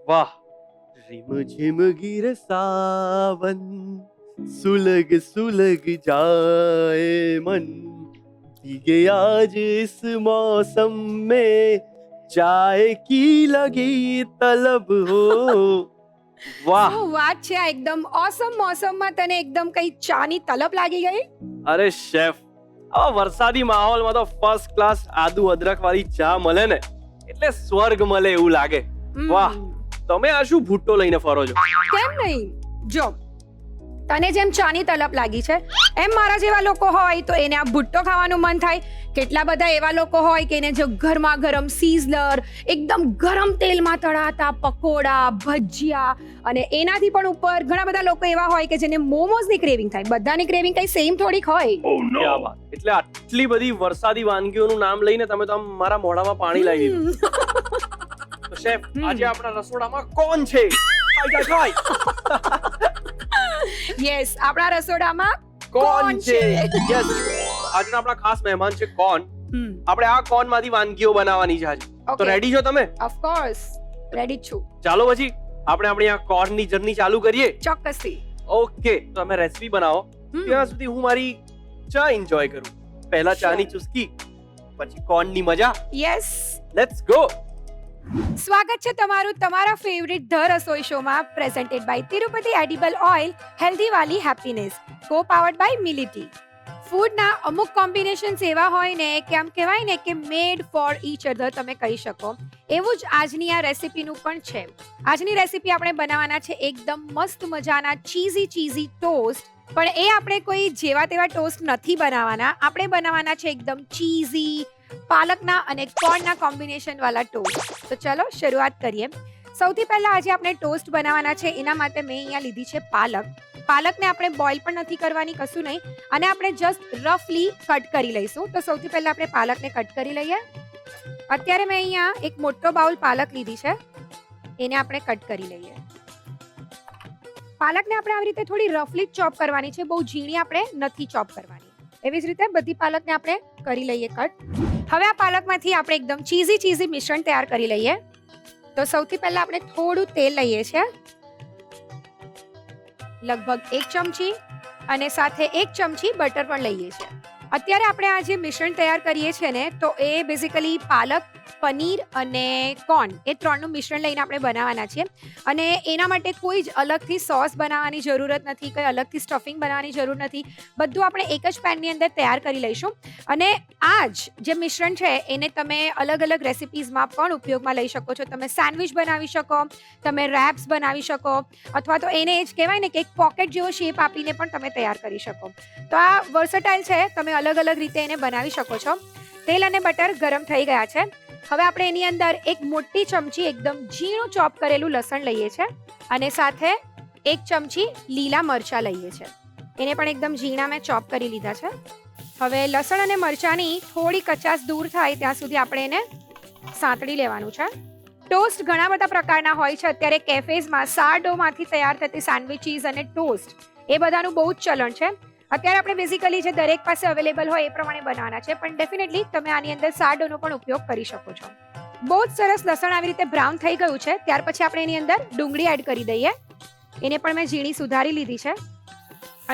वाह। रिम झिम गिर सावन, सुलग सुलग जाए मन, भीगे आज इस मौसम में, चाय की लगी तलब हो। वाह। શું વાત છે આ એકદમ ઓસમ મોસમમાં તને એકદમ કઈ ચાની તલબ લાગી ગઈ? અરે શેફ, આ વરસાદી માહોલમાં તો ફર્સ્ટ ક્લાસ આદુ અદરક વાળી ચા મળે ને એટલે સ્વર્ગ મળે એવું લાગે. વાહ. તમે આ શું ભૂટ્ટો લઈને ફરો છો? કેમ નહીં? જો તને જેમ ચાની તલબ લાગી છે એમ મારા જેવા લોકો હોય તો એને આ ભુટ્ટો ખાવાનું મન થાય. કેટલા બધા એવા લોકો હોય કે એને જો ગરમા ગરમ સિઝલર, એકદમ ગરમ તેલમાં તળાતા પકોડા, ભજીયા, અને એનાથી પણ ઉપર ઘણા બધા લોકો એવા હોય કે જેને મોમોઝની ક્રેવિંગ થાય. બધાની ક્રેવિંગ કઈ સેમ થોડીક હોય. ક્યા વાત. એટલે આટલી બધી વરસાદી વાનગીઓનું નામ લઈને તમે તો આમ મારા મોઢામાં પાણી લાવી દીધું. તો શેફ, આજે આપણા રસોડામાં કોણ છે? યસ, આપણા રસોડામાં કોણ છે? યસ, આજના આપણા ખાસ મહેમાન છે કોણ. આપણે આ કોણ માંથી વાનગીઓ બનાવવાની છે આજે. તો રેડી છો તમે? ઓફ કોર્સ રેડી છું. ચાલો પછી આપણે આપણી આ કોર્ન ની જર્ની ચાલુ કરીએ. ચોક્કસથી. ઓકે, તો તમે રેસીપી બનાવો ત્યાં સુધી હું મારી ચા એન્જોય કરું. પહેલા ચાની ચુસ્કી, પછી કોર્ન ની મજા. Yes, let's go. સ્વાગત છે તમારું તમારા ફેવરિટ ધ રસોઈ શોમાં, presented by Tirupati edible oil, healthy વાલી હેપીનેસ, કો પાવર્ડ બાય મિલિટી. ફૂડના અમુક કોમ્બિનેશન્સ એવા હોય ને કે આમ કહેવાય ને કે મેડ ફોર ઈચ અધર તમે કહી શકો. એવું જ આજની આ રેસીપીનું પણ છે. આજની રેસીપી આપણે બનાવવાના છે એકદમ મસ્ત મજાના ચીઝી ટોસ્ટ. પણ એ આપણે કોઈ જેવા તેવા ટોસ્ટ નથી બનાવવાના. આપણે બનાવવાના છે એકદમ ચીઝી પાલકના અને કોર્નના કોમ્બિનેશન વાળા ટોસ્ટ. તો ચલો શરૂઆત કરીએ. સૌથી પહેલા આજે આપણે ટોસ્ટ બનાવવાના છે. એના માટે મેં અહીંયા લીધી છે પાલક. પાલકને આપણે બોઇલ પણ નથી કરવાની, કશું નહીં, અને આપણે જસ્ટ રફલી કટ કરી લઈશું. તો સૌથી પહેલા આપણે પાલકને કટ કરી લઈએ. અત્યારે મેં અહીંયા એક મોટો બાઉલ પાલક લીધી છે, એને આપણે કટ કરી લઈએ. પાલકને આપણે આવી રીતે થોડી રફલી ચોપ કરવાની છે, બહુ ઝીણી આપણે નથી ચોપ કરવાની. એવી જ રીતે બધી પાલકને આપણે કરી લઈએ કટ. હવે આ પાલકમાંથી આપણે એકદમ ચીઝી મિશ્રણ તૈયાર કરી લઈએ. તો સૌથી પહેલા આપણે થોડું તેલ લઈએ છીએ, લગભગ 1 ચમચી, અને સાથે 1 ચમચી બટર પણ લઈએ છીએ. અત્યારે આપણે આ જે મિશ્રણ તૈયાર કરીએ છીએ ને, તો એ બેઝિકલી પાલક, પનીર અને કોર્ન, એ ત્રણનું મિશ્રણ લઈને આપણે બનાવવાના છીએ. અને એના માટે કોઈ જ અલગથી સોસ બનાવવાની જરૂરત નથી, કોઈ અલગથી સ્ટફિંગ બનાવવાની જરૂર નથી. બધું આપણે એક જ પેનની અંદર તૈયાર કરી લઈશું. અને આ જ જે મિશ્રણ છે એને તમે અલગ અલગ રેસિપીઝમાં પણ ઉપયોગમાં લઈ શકો છો. તમે સેન્ડવિચ બનાવી શકો, તમે રેપ્સ બનાવી શકો, અથવા તો એને જ કહેવાય ને કે એક પોકેટ જેવો શેપ આપીને પણ તમે તૈયાર કરી શકો. તો આ વર્સેટાઇલ છે, તમે અલગ અલગ રીતે એને બનાવી શકો છો. તેલ અને બટર ગરમ થઈ ગયા છે. હવે આપણે એની અંદર એક મોટી ચમચી એકદમ ઝીણું ચોપ કરેલું લસણ લઈએ છીએ, અને સાથે 1 ચમચી લીલા મરચાં લઈએ છીએ. એને પણ એકદમ ઝીણા મેં ચોપ કરી લીધા છે. હવે લસણ અને મરચાંની થોડી કચાશ દૂર થાય ત્યાં સુધી આપણે એને સાંતળી લેવાનું છે. ટોસ્ટ ઘણા બધા પ્રકારના હોય છે. અત્યારે કેફેઝમાં સારડોમાંથી તૈયાર થતી સેન્ડવિચીસ અને ટોસ્ટ, એ બધાનું બહુ જ ચલણ છે. અત્યારે આપણે બેઝિકલી જે દરેક પાસે અવેલેબલ હોય એ પ્રમાણે બનાવવાના છે, પણ ડેફિનેટલી તમે આની અંદર સારડોનો પણ ઉપયોગ કરી શકો છો. બહુ જ સરસ લસણ આવી રીતે બ્રાઉન થઈ ગયું છે. ત્યાર પછી આપણે એની અંદર ડુંગળી એડ કરી દઈએ. એને પણ મેં ઝીણી સુધારી લીધી છે,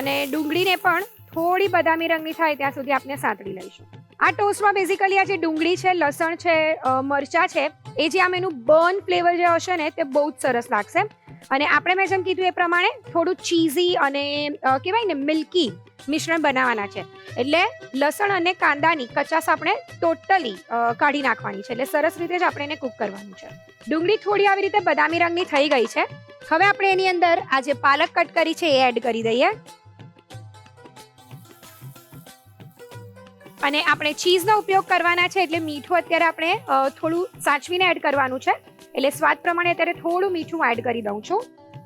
અને ડુંગળીને પણ થોડી બદામી રંગની થાય ત્યાં સુધી આપણે સાંતળી લઈશું. આ ટોસ્ટમાં બેઝિકલી આ જે ડુંગળી છે, લસણ છે, મરચાં છે, એ જે આમ એનું બર્ન ફ્લેવર જે હશે ને તે બહુ જ સરસ લાગશે. અને આપણે મેં જેમ કીધું એ પ્રમાણે થોડું ચીઝી અને કહેવાય ને મિલ્કી મિશ્રણ બનાવવાના છે. એટલે લસણ અને કાંદાની કચાશ આપણે ટોટલી કાઢી નાખવાની છે. એટલે સરસ રીતે જ આપણે એને કૂક કરવાનું છે. ડુંગળી થોડી આવી રીતે બદામી રંગની થઈ ગઈ છે. હવે આપણે એની અંદર આ જે પાલક કટ કરી છે એ એડ કરી દઈએ. અને આપણે ચીઝનો ઉપયોગ કરવાના છે, એટલે મીઠું અત્યારે આપણે થોડું સાચવીને એડ કરવાનું છે. એટલે સ્વાદ પ્રમાણે અત્યારે થોડું મીઠું એડ કરી દઉં છું.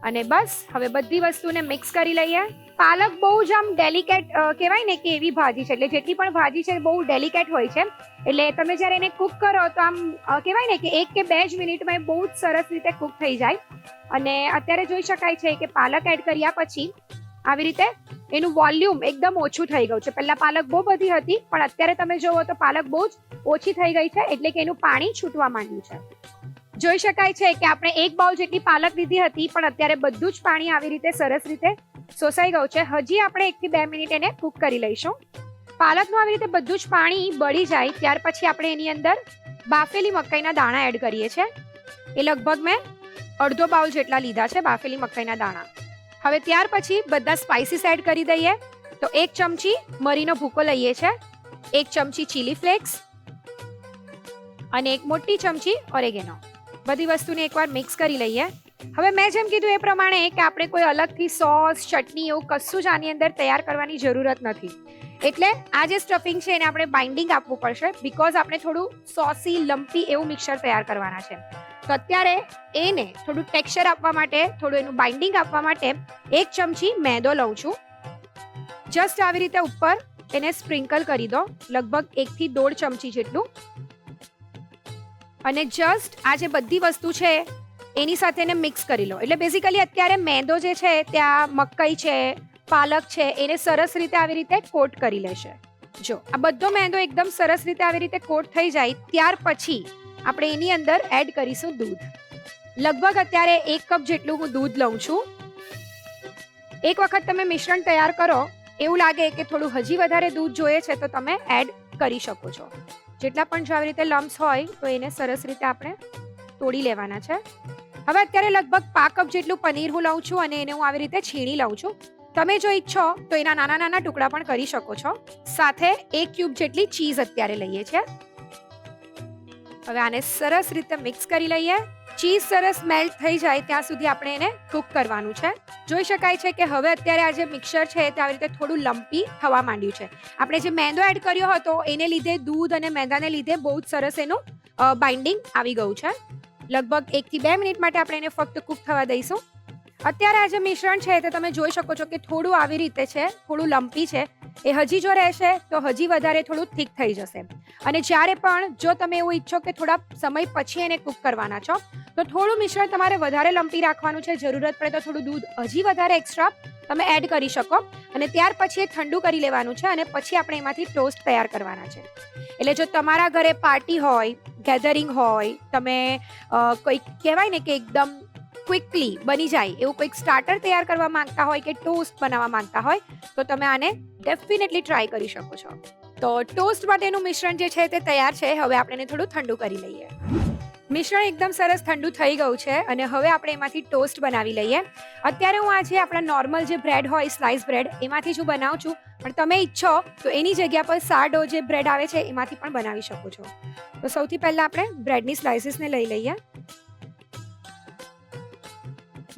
અને બસ હવે બધી વસ્તુને મિક્સ કરી લઈએ. પાલક બહુ જ આમ ડેલિકેટ કહેવાય ને કે એવી ભાજી છે, એટલે જેટલી પણ ભાજી છે બહુ ડેલિકેટ હોય છે. એટલે તમે જ્યારે એને કૂક કરો તો આમ કહેવાય ને કે 1 કે 2 જ મિનિટમાં બહુ જ સરસ રીતે કૂક થઈ જાય. અને અત્યારે જોઈ શકાય છે કે પાલક એડ કર્યા પછી આવી રીતે એનું વોલ્યુમ એકદમ ઓછું થઈ ગયું છે. પહેલા પાલક બહુ બધી હતી, પણ અત્યારે તમે જોવો તો પાલક બહુ જ ઓછી થઈ ગઈ છે, એટલે કે એનું પાણી છૂટવા માંડ્યું છે. જોઈ શકાય છે કે આપણે એક બાઉલ જેટલી પાલક લીધી હતી, પણ અત્યારે બધું જ પાણી આવી રીતે સરસ રીતે શોષાઈ ગયું છે. હજી આપણે 1 થી 2 મિનિટ એને કૂક કરી લઈશું. પાલકનું આવી રીતે બધું જ પાણી બળી જાય ત્યાર પછી આપણે એની અંદર બાફેલી મકાઈના દાણા એડ કરીએ છીએ. એ લગભગ મેં અડધો બાઉલ જેટલા લીધા છે બાફેલી મકાઈના દાણા. હવે ત્યાર પછી બધા સ્પાઇસીસ એડ કરી દઈએ. તો 1 ચમચી મરીનો ભૂકો લઈએ છીએ, 1 ચમચી ચીલી ફ્લેક્સ અને 1 મોટી ચમચી ઓરેગેનો. બધી વસ્તુને એકવાર મિક્સ કરી લઈએ. હવે મેં જેમ કીધું એ પ્રમાણે કે આપણે કોઈ અલગથી સોસ, ચટણી એવું કશું જ આની અંદર તૈયાર કરવાની જરૂરત નથી. એટલે આ જે સ્ટફિંગ છે એને આપણે બાઇન્ડિંગ આપવું પડશે, બીકોઝ આપણે થોડું સોસી, લમ્પી એવું મિક્સર તૈયાર કરવાના છે. તો અત્યારે એને થોડું ટેક્સચર આપવા માટે, થોડું એનું બાઇન્ડિંગ આપવા માટે 1 ચમચી મેદો લઉં છું. જસ્ટ આવી રીતે ઉપર એને સ્પ્રિંકલ કરી દો, લગભગ 1 થી 1.5 ચમચી જેટલું. અને જસ્ટ આ જે બધી વસ્તુ છે એની સાથે એને મિક્સ કરી લો. એટલે બેઝિકલી અત્યારે મેદો જે છે ત્યાં મકાઈ છે, પાલક છે, એને સરસ રીતે આવી રીતે કોટ કરી લેશે. જો આ બધો મેદો એકદમ સરસ રીતે આવી રીતે કોટ થઈ જાય ત્યાર પછી આપણે એની અંદર એડ કરીશું દૂધ. લગભગ અત્યારે 1 કપ જેટલું હું દૂધ લઉં છું. એક વખત તમે મિશ્રણ તૈયાર કરો, એવું લાગે કે થોડું હજી વધારે દૂધ જોઈએ છે તો તમે એડ કરી શકો છો. જેટલા પણ જો આવી રીતે લમ્સ હોય તો એને સરસ રીતે આપણે તોડી લેવાના છે. હવે અત્યારે લગભગ 5 કપ જેટલું પનીર હું લઉં છું અને એને હું આવી રીતે છીણી લઉં છું. તમે જો ઈચ્છો તો એના નાના નાના ટુકડા પણ કરી શકો છો. સાથે 1 ક્યુબ જેટલી ચીઝ અત્યારે લઈએ છીએ. હવે આને સરસ રીતે મિક્સ કરી લઈએ. ચીઝ સરસ મેલ્ટ થઈ જાય ત્યાં સુધી આપણે એને કૂક કરવાનું છે. જોઈ શકાય છે કે હવે અત્યારે આ જે મિક્સર છે તે આવી રીતે થોડું લમ્પી થવા માંડ્યું છે. આપણે જે મેંદો એડ કર્યો હતો એને લીધે, દૂધ અને મેંદાને લીધે બહુ જ સરસ એનું બાઇન્ડિંગ આવી ગયું છે. લગભગ 1 થી 2 મિનિટ માટે આપણે એને ફક્ત કૂક થવા દઈશું. અત્યારે આ જે મિશ્રણ છે તે તમે જોઈ શકો છો કે થોડું આવી રીતે છે, થોડું લમ્પી છે. એ હજી જો રહેશે તો હજી વધારે થોડું થીક થઈ જશે. અને જ્યારે પણ જો તમે એવું ઈચ્છો કે થોડા સમય પછી એને કૂક કરવાના છો તો થોડું મિશ્રણ તમારે વધારે લમ્પી રાખવાનું છે. જરૂરત પડે તો થોડું દૂધ હજી વધારે એક્સ્ટ્રા તમે એડ કરી શકો. અને ત્યાર પછી એ ઠંડુ કરી લેવાનું છે અને પછી આપણે એમાંથી ટોસ્ટ તૈયાર કરવાના છે. એટલે જો તમારા ઘરે પાર્ટી હોય, ગેધરિંગ હોય, તમે કોઈ કહેવાય ને કે એકદમ ક્વિકલી બની જાય એવું કોઈક સ્ટાર્ટર તૈયાર કરવા માંગતા હોય કે ટોસ્ટ બનાવવા માંગતા હોય તો તમે આને ડેફિનેટલી ટ્રાય કરી શકો છો. તો ટોસ્ટ માટેનું મિશ્રણ જે છે તે તૈયાર છે. હવે આપણે એને થોડું ઠંડુ કરી લઈએ. મિશ્રણ એકદમ સરસ ઠંડુ થઈ ગયું છે અને હવે આપણે એમાંથી ટોસ્ટ બનાવી લઈએ. અત્યારે હું આજે આપણા નોર્મલ જે બ્રેડ હોય, સ્લાઇસ બ્રેડ, એમાંથી જ હું બનાવું છું, પણ તમે ઈચ્છો તો એની જગ્યા પર સાર્ડો જે બ્રેડ આવે છે એમાંથી પણ બનાવી શકો છો. તો સૌથી પહેલા આપણે બ્રેડની સ્લાઇસીસને લઈ લઈએ.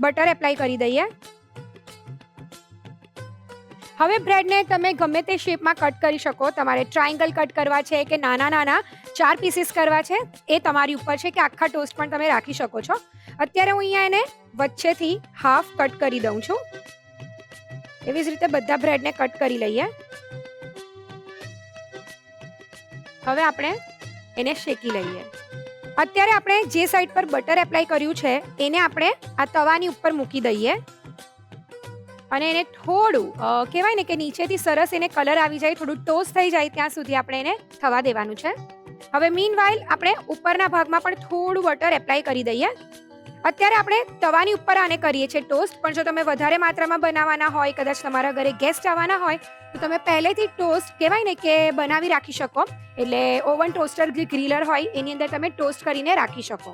બટર એપ્લાય કરી દઈએ. હવે બ્રેડને તમે ગમે તે શેપમાં કટ કરી શકો. તમારે ટ્રાયંગલ કટ કરવા છે કે નાના નાના 4 પીસીસ કરવા છે એ તમારી ઉપર છે, કે આખા ટોસ્ટ પણ તમે રાખી શકો છો. અત્યારે હું અહીંયા એને વચ્ચેથી હાફ કટ કરી દઉં છું. એવી જ રીતે બધા બ્રેડને કટ કરી લઈએ. હવે આપણે એને શેકી લઈએ. અત્યારે આપણે જે સાઈડ પર બટર એપ્લાય કર્યું છે એને આપણે આ તવાની ઉપર મૂકી દઈએ અને એને થોડું કહેવાય ને કે નીચેથી સરસ એને કલર આવી જાય, થોડું ટોસ્ટ થઈ જાય ત્યાં સુધી આપણે એને થવા દેવાનું છે. હવે મીનવાઇલ આપણે ઉપરના ભાગમાં પણ થોડું બટર એપ્લાય કરી દઈએ. અત્યારે આપણે તવાની ઉપર આને કરીએ છીએ ટોસ્ટ, પણ જો તમે વધારે માત્રામાં બનાવવાના હોય, કદાચ તમારા ઘરે ગેસ્ટ આવવાના હોય તો તમે પહેલેથી ટોસ્ટ કહેવાય ને કે બનાવી રાખી શકો. એટલે ઓવન ટોસ્ટર જે ગ્રીલર હોય એની અંદર તમે ટોસ્ટ કરીને રાખી શકો.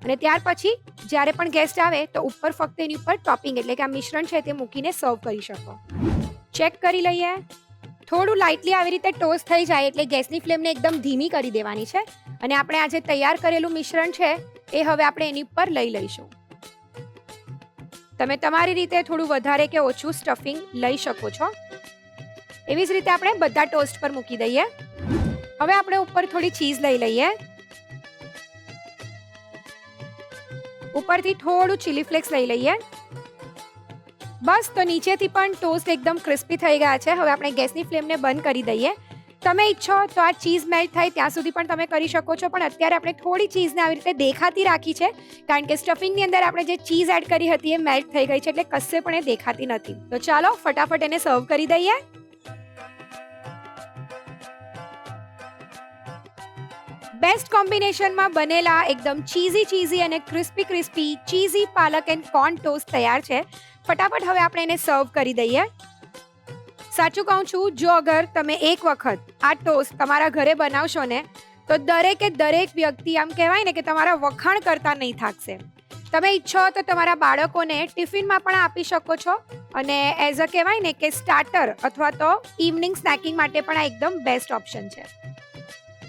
અને ત્યાર પછી જ્યારે પણ ગેસ્ટ આવે તો ઉપર ફક્ત એની ઉપર ટોપિંગ એટલે કે આ મિશ્રણ છે તે મૂકીને સર્વ કરી શકો. ચેક કરી લઈએ. થોડું લાઇટલી આવી રીતે ટોસ્ટ થઈ જાય એટલે ગેસની ફ્લેમને એકદમ ધીમી કરી દેવાની છે અને આપણે આ જે તૈયાર કરેલું મિશ્રણ છે એ હવે આપણે એની ઉપર લઈ લઈશું. તમે તમારી રીતે થોડું વધારે કે ઓછું સ્ટફિંગ લઈ શકો છો. એવી જ રીતે આપણે બધા ટોસ્ટ પર મૂકી દઈએ. હવે આપણે ઉપર થોડી ચીઝ લઈ લઈએ. ઉપરથી થોડું ચીલી ફ્લેક્સ લઈ લઈએ. બસ, તો નીચેથી પણ ટોસ્ટ એકદમ ક્રિસ્પી થઈ ગયા છે. હવે આપણે ગેસની ફ્લેમને બંધ કરી દઈએ. તમે ઈચ્છો તો આ ચીઝ મેલ્ટ થાય ત્યાં સુધી પણ તમે કરી શકો છો, પણ અત્યારે આપણે થોડી ચીઝને આવી રીતે દેખાતી રાખી છે કારણ કે સ્ટફિંગની અંદર આપણે જે ચીઝ એડ કરી હતી એ મેલ્ટ થઈ ગઈ છે એટલે કશે પણ એ દેખાતી નથી. તો ચાલો ફટાફટ એને સર્વ કરી દઈએ. બેસ્ટ કોમ્બિનેશનમાં બનેલા એકદમ ચીઝી અને crispy cheesy palak and corn toast તૈયાર છે. ફટાફટ હવે આપણે એને સર્વ કરી દઈએ. સાચું કહું છું, જો અગર તમે એક વખત આ ટોસ્ટ તમારા ઘરે બનાવશો ને તો દરેક વ્યક્તિ આમ કહેવાય ને કે તમારા વખાણ કરતા નહીં થાકશે. તમે ઈચ્છો તો તમારા બાળકોને ટિફિનમાં પણ આપી શકો છો અને એઝ અ કહેવાય ને કે સ્ટાર્ટર અથવા તો ઇવનિંગ સ્નેકિંગ માટે પણ આ એકદમ બેસ્ટ ઓપ્શન છે.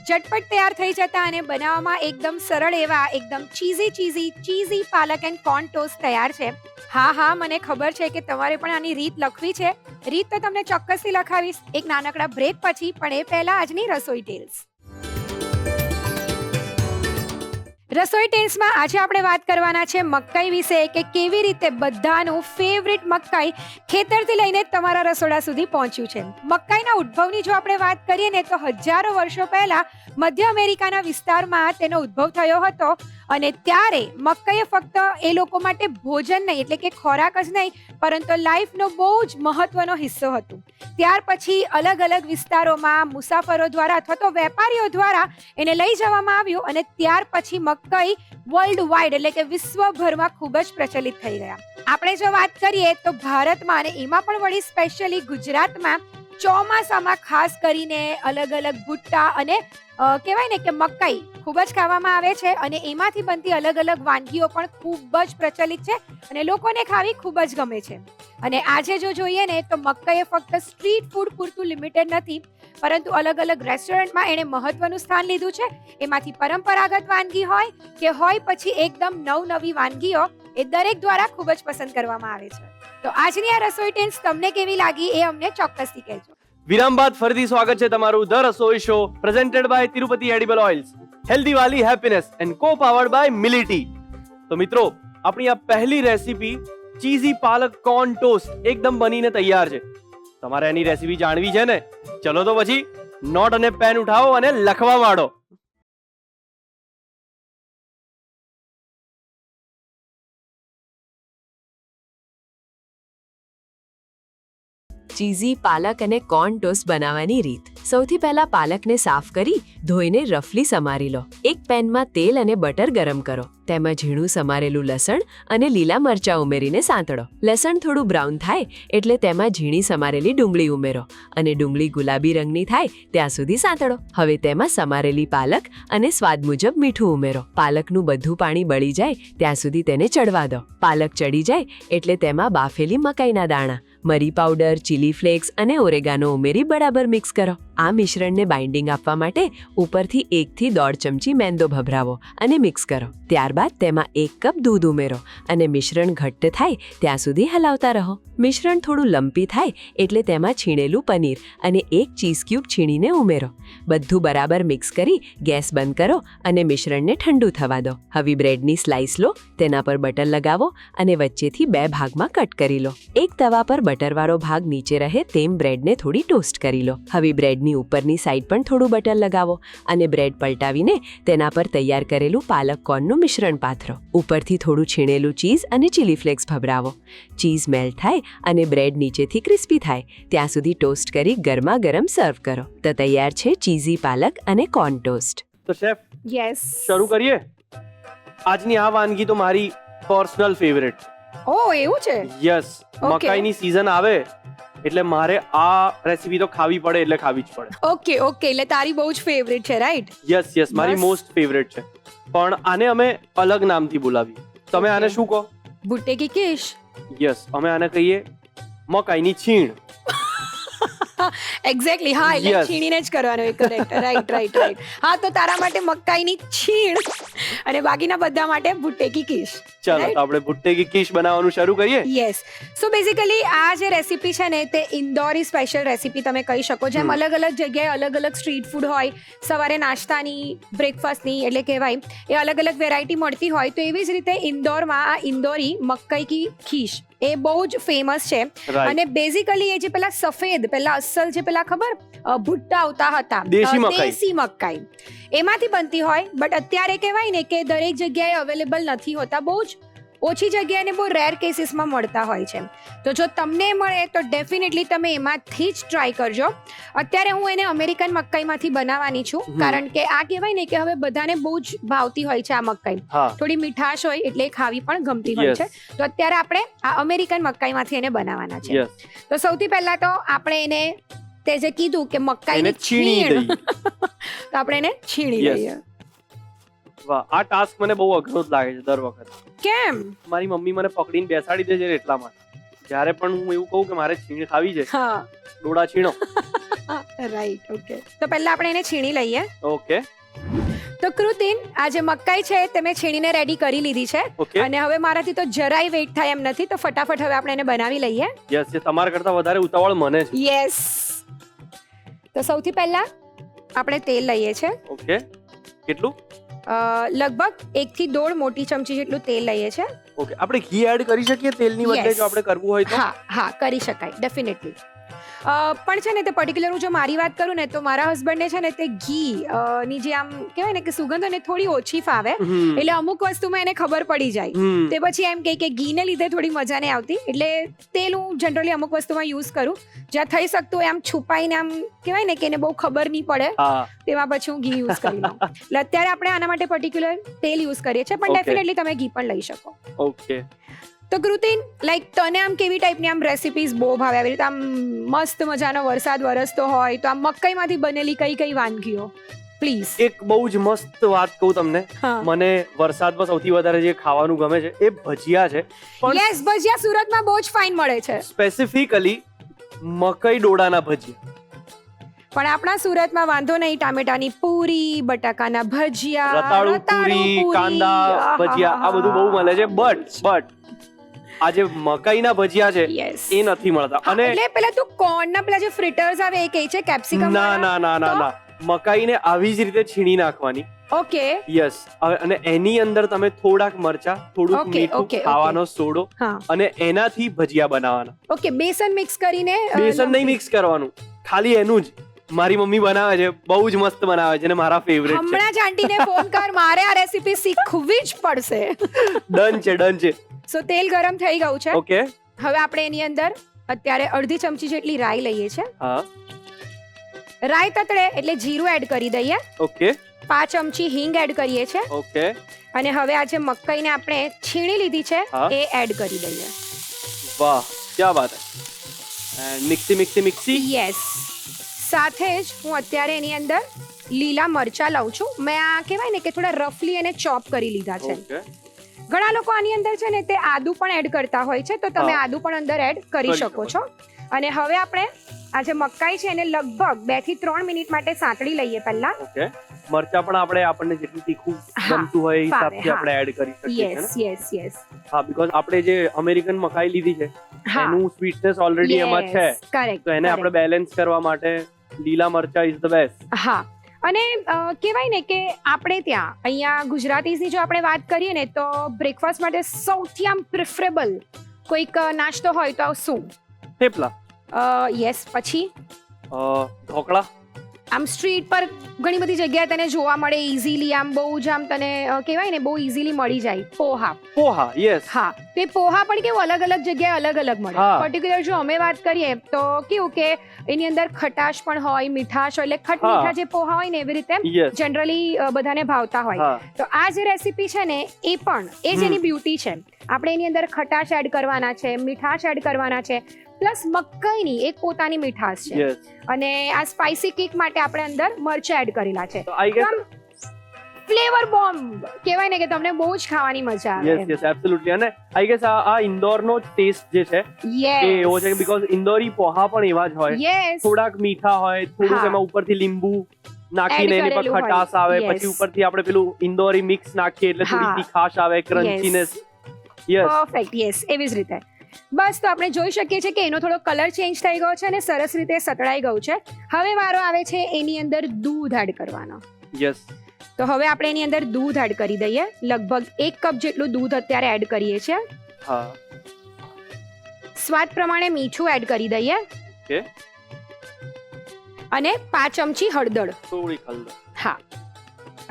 ઝટપટ તૈયાર થઈ જતા અને બનાવવામાં એકદમ સરળ એવા એકદમ cheesy palak and corn toast તૈયાર છે. હા, મને ખબર છે કે તમારે પણ આની રીત લખવી છે. રીત તો તમને ચોક્કસથી લખાવીશ એક નાનકડા બ્રેક પછી, પણ એ પહેલા આજની રસોઈ ટેલ્સ. રસોઈ ટેલ્સમાં આજે આપણે વાત કરવાના છે મકાઈ વિશે, કે કેવી રીતે બધાનું ફેવરિટ મકાઈ ખેતરથી લઈને તમારા રસોડા સુધી પહોંચ્યું છે. મકાઈના ઉદ્ભવની જો આપણે વાત કરીએ ને તો હજારો વર્ષો પહેલા મધ્ય અમેરિકાના વિસ્તારમાં તેનો ઉદ્ભવ થયો હતો અને ત્યારે મકાઈ ફક્ત એ લોકો માટે ભોજન નહીં એટલે કે ખોરાક જ નહીં પરંતુ લાઈફનો બહુ જ મહત્વનો હિસ્સો હતું. ત્યાર પછી અલગ વિસ્તારોમાં મુસાફરો દ્વારા અથવા તો વેપારીઓ દ્વારા એને લઈ જવામાં આવ્યું અને ત્યાર પછી મકાઈ વર્લ્ડ વાઇડ એટલે કે વિશ્વભરમાં ખૂબ જ પ્રચલિત થઈ ગયા. આપણે જો વાત કરીએ તો ભારતમાં અને એમાં પણ વળી સ્પેશિયલી ગુજરાતમાં ચોમાસામાં ખાસ કરીને અલગ ભુટ્ટા અને કહેવાય ને કે મકાઈ ખૂબ જ ખાવામાં આવે છે અને એમાંથી બનતી અલગ વાનગીઓ પણ ખૂબ જ પ્રચલિત છે અને લોકોને ખાવી ખૂબ જ ગમે છે. અને આજે જો જોઈએ ને તો મકાઈ ફક્ત સ્ટ્રીટ ફૂડ પૂરતું લિમિટેડ નથી પરંતુ અલગ રેસ્ટોરન્ટમાં એણે મહત્વનું સ્થાન લીધું છે. એમાંથી પરંપરાગત વાનગી હોય કે હોય પછી એકદમ નવી વાનગીઓ એ દરેક દ્વારા ખૂબ જ પસંદ કરવામાં આવે છે. તો આજની આ રસોઈ ટેલ્સ તમને કેવી લાગી એ અમને ચોક્કસથી કહેજો. વિરામ બાદ ફરીથી સ્વાગત છે તમારું the Rasoi show presented by Tirupati edible oils, healthy વાલી happiness and co powered by મિલી ટી. તો મિત્રો, આપણી આ પહેલી recipe cheesy palak corn toast એકદમ બનીને તૈયાર છે. તમારે એની રેસીપી જાણવી છે ને? ચલો તો પછી નોટ અને પેન ઉઠાવો અને લખવા માંડો. ચીઝી પાલક અને કોર્ન ટોસ્ટ બનાવવાની રીત. સૌથી પહેલા પાલકને સાફ કરી ધોઈને રફલી સમારી લો. એક પેનમાં તેલ અને બટર ગરમ કરો. તેમાં ઝીણું સમારેલું લસણ અને લીલા મરચાં ઉમેરીને સાંતળો. લસણ થોડું બ્રાઉન થાય એટલે તેમાં ઝીણી સમારેલી ડુંગળી ઉમેરો અને ડુંગળી ગુલાબી રંગની થાય ત્યાં સુધી સાંતળો. હવે તેમાં સમારેલી પાલક અને સ્વાદ મુજબ મીઠું ઉમેરો. પાલકનું બધું પાણી બળી જાય ત્યાં સુધી તેને ચડવા દો. પાલક ચડી જાય એટલે તેમાં બાફેલી મકાઈના દાણા, મરી પાવડર, ચીલી ફ્લેક્સ અને ઓરેગાનો ઉમેરી બરાબર મિક્સ કરો. આ મિશ્રણને બાઇન્ડિંગ આપવા માટે ઉપરથી 1 થી 1.5 ચમચી મેંદો ભભરાવો અને મિક્સ કરો. ત્યારબાદ તેમાં 1 કપ દૂધ ઉમેરો અને મિશ્રણ ઘટ્ટ થાય ત્યાં સુધી હલાવતા રહો. મિશ્રણ થોડું લમ્પી થાય એટલે તેમાં છીણેલું પનીર અને 1 ચીઝ ક્યુબ છીણીને ઉમેરો. બધું બરાબર મિક્સ કરી ગેસ બંધ કરો અને મિશ્રણને ઠંડુ થવા દો. હવે બ્રેડની સ્લાઇસ લો, તેના પર બટર લગાવો અને વચ્ચેથી 2 ભાગમાં કટ કરી લો. એક તવા પર બટરવાળો ભાગ નીચે રહે તેમ બ્રેડને થોડી ટોસ્ટ કરી લો. હવે બ્રેડની ઉપરની સાઈડ પણ થોડું બટર લગાવો અને બ્રેડ પલટાવીને તેના પર તૈયાર કરેલું પાલક કોર્નનું મિશ્રણ પાથરો. ઉપરથી થોડું છીણેલું ચીઝ અને ચીલી ફ્લેક્સ ભભરાવો. ચીઝ મેલ્ટ થાય અને બ્રેડ નીચેથી ક્રિસ્પી થાય ત્યાં સુધી ટોસ્ટ કરી ગરમા ગરમ સર્વ કરો. તો તૈયાર છે ચીઝી પાલક અને કોર્ન ટોસ્ટ. તો શેફ, યસ, શરૂ કરીએ. આજની આ વાનગી તો મારી પર્સનલ ફેવરેટ. ઓ એવું છે? યસ, મકાઈની સીઝન આવે એટલે મારે આ રેસીપી તો ખાવી પડે એટલે ખાવી જ પડે. ઓકે એટલે તારી બહુ જ ફેવરેટ છે, રાઈટ? યસ, મારી મોસ્ટ ફેવરેટ છે. પણ આને અમે અલગ નામથી બોલાવીએ. તમે આને શું કહો? ભુટ્ટે કી કિશ. યસ, અમે આને કહીએ મકાઈની છીણ. એક્ઝેક્ટલી, હા, એટલે છીણીને જ કરવાનો. Correct, right. હા, તો તારા માટે મકાઈની છીણ અને બાકીના બધા માટે ભુટ્ટે કી કિશ. ચાલો તો આપણે ભુટ્ટે કી કિશ બનાવવાનું શરૂ કરીએ. યસ, સો બેઝિકલી આ જે રેસીપી છે ને તે ઇન્દોરી સ્પેશિયલ રેસીપી તમે કહી શકો. જેમ અલગ જગ્યાએ અલગ સ્ટ્રીટ ફૂડ હોય, સવારે નાસ્તાની, બ્રેકફાસ્ટની એટલે કહેવાય એ અલગ વેરાયટી મળતી હોય, તો એવી જ રીતે ઇન્દોરમાં આ ઇન્દોરી મકાઈ કી ખીશ એ બહુ જ ફેમસ છે. અને બેઝિકલી એ જે પેલા અસલ જે પેલા ખબર ભુટ્ટા આવતા હતા, દેશી મકાઈ, એમાંથી બનતી હોય. બટ અત્યારે કહેવાય ને કે દરેક જગ્યાએ અવેલેબલ નથી હોતા, બહુ જ ઓછી જગ્યાએ ને બહુ રેર કેસીસમાં મળતા હોય છે. તો જો તમને મળે તો ડેફિનેટલી તમે એમાંથી જ ટ્રાય કરજો. અત્યારે હું એને અમેરિકન મકાઈમાંથી બનાવવાની છું, કારણ કે આ કહેવાય ને કે હવે બધાને બહુ જ ભાવતી હોય છે આ મકાઈ. થોડી મીઠાશ હોય એટલે ખાવી પણ ગમતી હોય છે. તો અત્યારે આપણે આ અમેરિકન મકાઈમાંથી એને બનાવવાના છે. તો સૌથી પહેલા તો આપણે એને તે જે કીધું કે મકાઈની છીણ તો આપણે એને છીણી લઈએ. વાહ, આ ટાસ્ક મને બહુ અઘરો જ લાગે છે દર વખત. કેમ? મારી મમ્મી મને પકડીને બેસાડી દે છે એટલા માટે. જ્યારે પણ હું એવું કહું કે મારે છીણ ખાવી છે, ડોડા છીણો. Right, okay. તો પહેલા આપણે એને છીણી લઈએ. ઓકે. તો કૃતિન, આ જે મકાઈ છે તે મેં છીણીને રેડી કરી લીધી છે. અને હવે મારાથી તો જરાય વેઇટ થાય એમ નથી, તો ફટાફટ હવે આપણે એને બનાવી લઈએ. યસ, તમારા કરતા વધારે ઉતાવળ મને છે. યસ. તો સૌથી પહેલા આપણે તેલ લઈએ છે. ઓકે. કેટલું? લગભગ 1 થી 1.5 મોટી ચમચી જેટલું તેલ લઈએ છે. ઓકે. આપણે ઘી એડ કરી શકીએ તેલની બદલે જો આપણે કરવું હોય તો? હા, કરી શકાય ડેફિનેટલી. પણ છે ને તે પર્ટિક્યુલર હું જો મારી વાત કરું ને તો મારા હસબન્ડને છે ને તે ઘી ની જે આમ કહેવાય ને કે સુગંધ ને થોડી ઓછી ફાવે, એટલે અમુક વસ્તુમાં એને ખબર પડી જાય. તે પછી એમ કહે કે ઘીને લીધે થોડી મજા નહીં આવતી, એટલે તેલ હું જનરલી અમુક વસ્તુમાં યુઝ કરું જ્યાં થઈ શકતું હોય આમ છુપાઈને, આમ કહેવાય ને કે એને બહુ ખબર નહીં પડે, તેમાં પછી હું ઘી યુઝ કરી લઉં. એટલે અત્યારે આપણે આના માટે પર્ટિક્યુલર તેલ યુઝ કરીએ છીએ, પણ ડેફિનેટલી તમે ઘી પણ લઈ શકો. ઓકે. તો કૃતિન, લાઈક તને આમ કેવી ટાઈપની આમ રેસિપીઝ બહુ ભાવે? આવી રીતે આમ મસ્ત મજાનો વરસાદ વરસતો હોય તો આમ મકાઈમાંથી બનેલી કઈ વાનગીઓ પ્લીઝ? એક બહુ જ મસ્ત વાત કહું તમને. મને વરસાદમાં સૌથી વધારે જે ખાવાનું ગમે છે એ ભજીયા છે. યસ, ભજીયા સુરતમાં બહુ જ ફાઇન મળે છે. સ્પેસિફિકલી મકાઈ ડોડાના ભજીયા. પણ આપણા સુરતમાં વાંધો નહીં, ટામેટાની પૂરી, બટાકાના ભજીયા, રતાળુ પૂરી, કાંદા ભજીયા, આ બધું બહુ મળે છે. બટ આ જે મકાઈના ભજીયા છે એ નથી મળતા. અને એટલે પેલા તું કોર્નના પેલા જે ફ્રીટર્સ આવે એ કહે છે કેપ્સિકમ? ના. મકાઈને આવી જ રીતે છીણી નાખવાની. ઓકે. યસ. અને એની અંદર તમે થોડાક મરચા, થોડુંક મીઠું, ખાવાનો સોડો અને એનાથી ભજીયા બનાવવાના. ઓકે. બેસન મિક્સ કરીને? બેસન નહીં મિક્સ કરવાનું, ખાલી એનું જ. મારી મમ્મી બનાવે છે, બહુ જ મસ્ત બનાવે છે અને મારા ફેવરેટ છે. હમણાં જ આંટીને ફોન કર, મારે આ રેસિપી શીખવી જ પડશે. ડન છે. સો તેલ ગરમ થઈ ગયું છે. ઓકે. હવે આપણે એની અંદર અત્યારે 1/2 ચમચી જેટલી રાઈ લઈએ છે. રાઈ તતડે એટલે જીરું એડ કરી દઈએ. ઓકે. 5 ચમચી હિંગ એડ કરીએ છે. ઓકે. અને હવે આ જે મકાઈને આપણે છીણી લીધી છે એ એડ કરી દઈએ. વાહ, ક્યા બાત હે. મિક્સી. યસ. સાથે જ હું અત્યારે એની અંદર લીલા મરચા લઉં છું. મેં આ કહેવાય ને કે થોડા રફલી એને ચોપ કરી લીધા છે. ઘણા લોકો આની અંદર છે ને તે આદુ પણ એડ કરતા હોય છે, તો તમે આદુ પણ અંદર એડ કરી શકો છો. અને હવે આપણે આ જે મકાઈ છે એને લગભગ 2 થી 3 મિનિટ માટે સાંતળી લઈએ પહેલા. ઓકે. મરચા પણ આપણને જેટલું તીખું ગમતું હોય એ હિસાબથી આપણે એડ કરી શકીએ. યસ. હા, બીકોઝ આપણે જે અમેરિકન મકાઈ લીધી છે એનું સ્વીટનેસ ઓલરેડી એમાં છે, તો એને આપણે બેલેન્સ કરવા માટે લીલા મરચા ઇઝ ધ બેસ્ટ. હા. અને કહેવાય ને કે આપણે ત્યાં અહીંયા ગુજરાતીની જો આપણે વાત કરીએ ને તો બ્રેકફાસ્ટ માટે સૌથી આમ પ્રિફરેબલ કોઈક નાસ્તો હોય તો શું? થેપલા. યસ. પછી ઢોકળા. આમ સ્ટ્રીટ પર ઘણી બધી જગ્યાએ તને જોવા મળે ઇઝીલી, આમ બહુ જ આમ તને કહેવાય ને બહુ ઇઝીલી મળી જાય. પોહા. યસ. હા. તો એ પોહા પણ કેવું અલગ અલગ જગ્યાએ અલગ મળે. પર્ટિક્યુલર જો અમે વાત કરીએ તો કેવું કે એની અંદર ખટાશ પણ હોય, મીઠાશ હોય, એટલે ખટમીઠા જે પોહા હોય ને એવી રીતે જનરલી બધાને ભાવતા હોય. તો આ જે રેસીપી છે ને એ જ એની બ્યુટી છે. આપણે એની અંદર ખટાશ એડ કરવાના છે, મીઠાશ એડ કરવાના છે, પ્લસ મકાઈની એક પોતાની મીઠાશ છે. અને આ સ્પાઇસી કિક માટે આપણે અંદર મરચા એડ કરેલા છે. ફ્લેવર બોમ્બ કહેવાય ને કે તમને બહુ જ ખાવાની મજા આવે. Yes, absolutely. અને આઈ ગેસ આ ઇન્દોરનો ટેસ્ટ જે છે એ એવો છે, બીકોઝ ઇન્દોરી પોહા પણ એવા જ હોય. થોડાક મીઠા હોય, થોડુંક એમાં ઉપરથી લીંબુ નાખીને એની પર ખટાશ આવે, પછી ઉપરથી આપણે પેલું ઇન્દોરી મિક્સ નાખીએ એટલે થોડી તીખાશ આવે, ક્રન્ચીનેસ. પરફેક્ટ. યસ, એવી જ રીતે. બસ, તો આપણે જોઈ શકીએ છીએ કે એનો થોડો કલર ચેન્જ થઈ ગયો છે અને સરસ રીતે સતળાઈ ગયું છે. હવે વારો આવે છે એની અંદર દૂધ એડ કરવાનો. યસ. તો હવે આપણે એની અંદર દૂધ એડ કરી દઈએ. લગભગ 1 કપ જેટલું દૂધ અત્યારે એડ કરીએ છીએ. સ્વાદ પ્રમાણે મીઠું એડ કરી દઈએ. ઓકે. અને 5 ચમચી હળદર. થોડી હળદર. હા.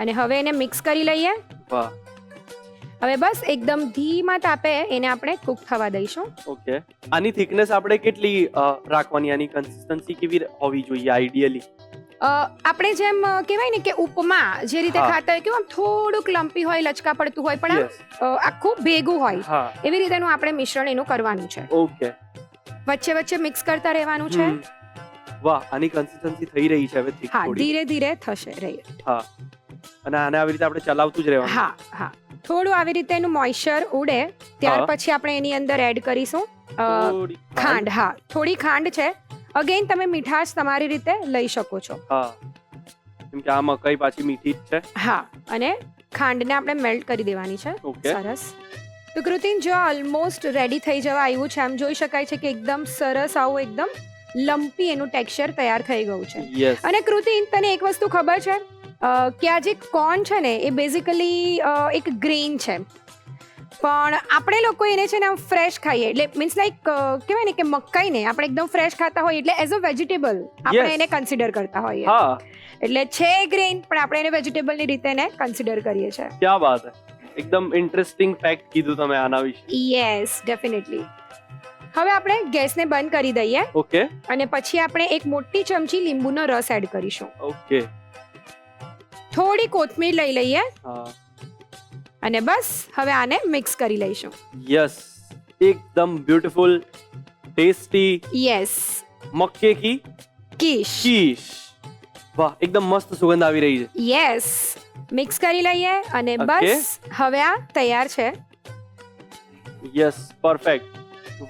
અને હવે એને મિક્સ કરી લઈએ. વાહ. હવે બસ એકદમ ધીમા તાપે એને આપણે કુક થવા દઈશું. ઓકે, આની થિકનેસ આપણે કેટલી રાખવાની, આની કન્સિસ્ટન્સી કેવી હોવી જોઈએ આઈડિયલી? આપણે જેમ કહેવાય ને કે ઉપમા જે રીતે હા. ખાતા હોય કેવું આમ થોડુંક લંપી હોય, લચકા પડતું હોય, પણ Yes. આખું ભેગું હોય, હા, એવી રીતેનું આપણે મિશ્રણ એનું કરવાનું છે. ઓકે. વચ્ચે વચ્ચે મિક્સ કરતા રહેવાનું છે. વાહ, આની કન્સિસ્ટન્સી થઈ રહી છે હવે thick હા, થોડી. ધીરે ધીરે થશે. રાઈટ. હા, અને આને આવી રીતે આપણે ચલાવતું જ રહેવાનું. હા હા, થોડું આવી રીતે એનું મોઇશ્ચર ઉડે ત્યાર હા. પછી આપણે એની અંદર એડ કરીશું થોડી ખાંડ. હા, થોડી ખાંડ છે. અગેન તમે મીઠાશ તમારી રીતે લઈ શકો છો. હા, કેમ કે આ મકાઈ પાછી મીઠી જ છે. હા, અને ખાંડને આપણે મેલ્ટ કરી દેવાની છે. ઓકે. સરસ. તો કૃતિન જો ઓલમોસ્ટ રેડી થઈ જવા આવ્યું છે. આમ જોઈ શકાય છે કે એકદમ સરસ આવું એકદમ લંપી એનું ટેક્સચર તૈયાર થઈ ગયું છે. યસ. અને કૃતિન, તને એક વસ્તુ ખબર છે કે આ જે કોર્ન છે ને એ બેઝિકલી એક ગ્રેઇન છે, પણ આપણે લોકો એને છે ને આમ ફ્રેશ ખાઈએ, એટલે મીન્સ લાઈક કહેવાય ને કે મકાઈને આપણે એકદમ ફ્રેશ ખાતા હોઈએ, એટલે એઝ અ વેજીટેબલ આપણે Yes. એને કન્સિડર કરતા હોઈએ. હા, એટલે છે ગ્રેઇન, પણ આપણે એને વેજીટેબલની રીતે એને કન્સિડર કરીએ છીએ. ક્યાં વાત હે, એકદમ ઇન્ટરેસ્ટિંગ ફેક્ટ કીધું તમે આના વિશે. Yes, definitely. હવે આપણે ગેસને બંધ કરી દઈએ ઓકે. અને પછી આપણે એક મોટી ચમચી લીંબુનો રસ એડ કરીશું. ઓકે. થોડી કોથમીર લઈ લઈએ હા, અને બસ હવે આને મિક્સ કરી લઈશું. યસ, એકદમ બ્યુટીફુલ ટેસ્ટી યસ, મક્કે કી કીશ. કીશ. વાહ, એકદમ મસ્ત સુગંધ આવી રહી છે. યસ, મિક્સ કરી લઈએ અને Okay. બસ હવે આ તૈયાર છે. Yes, perfect.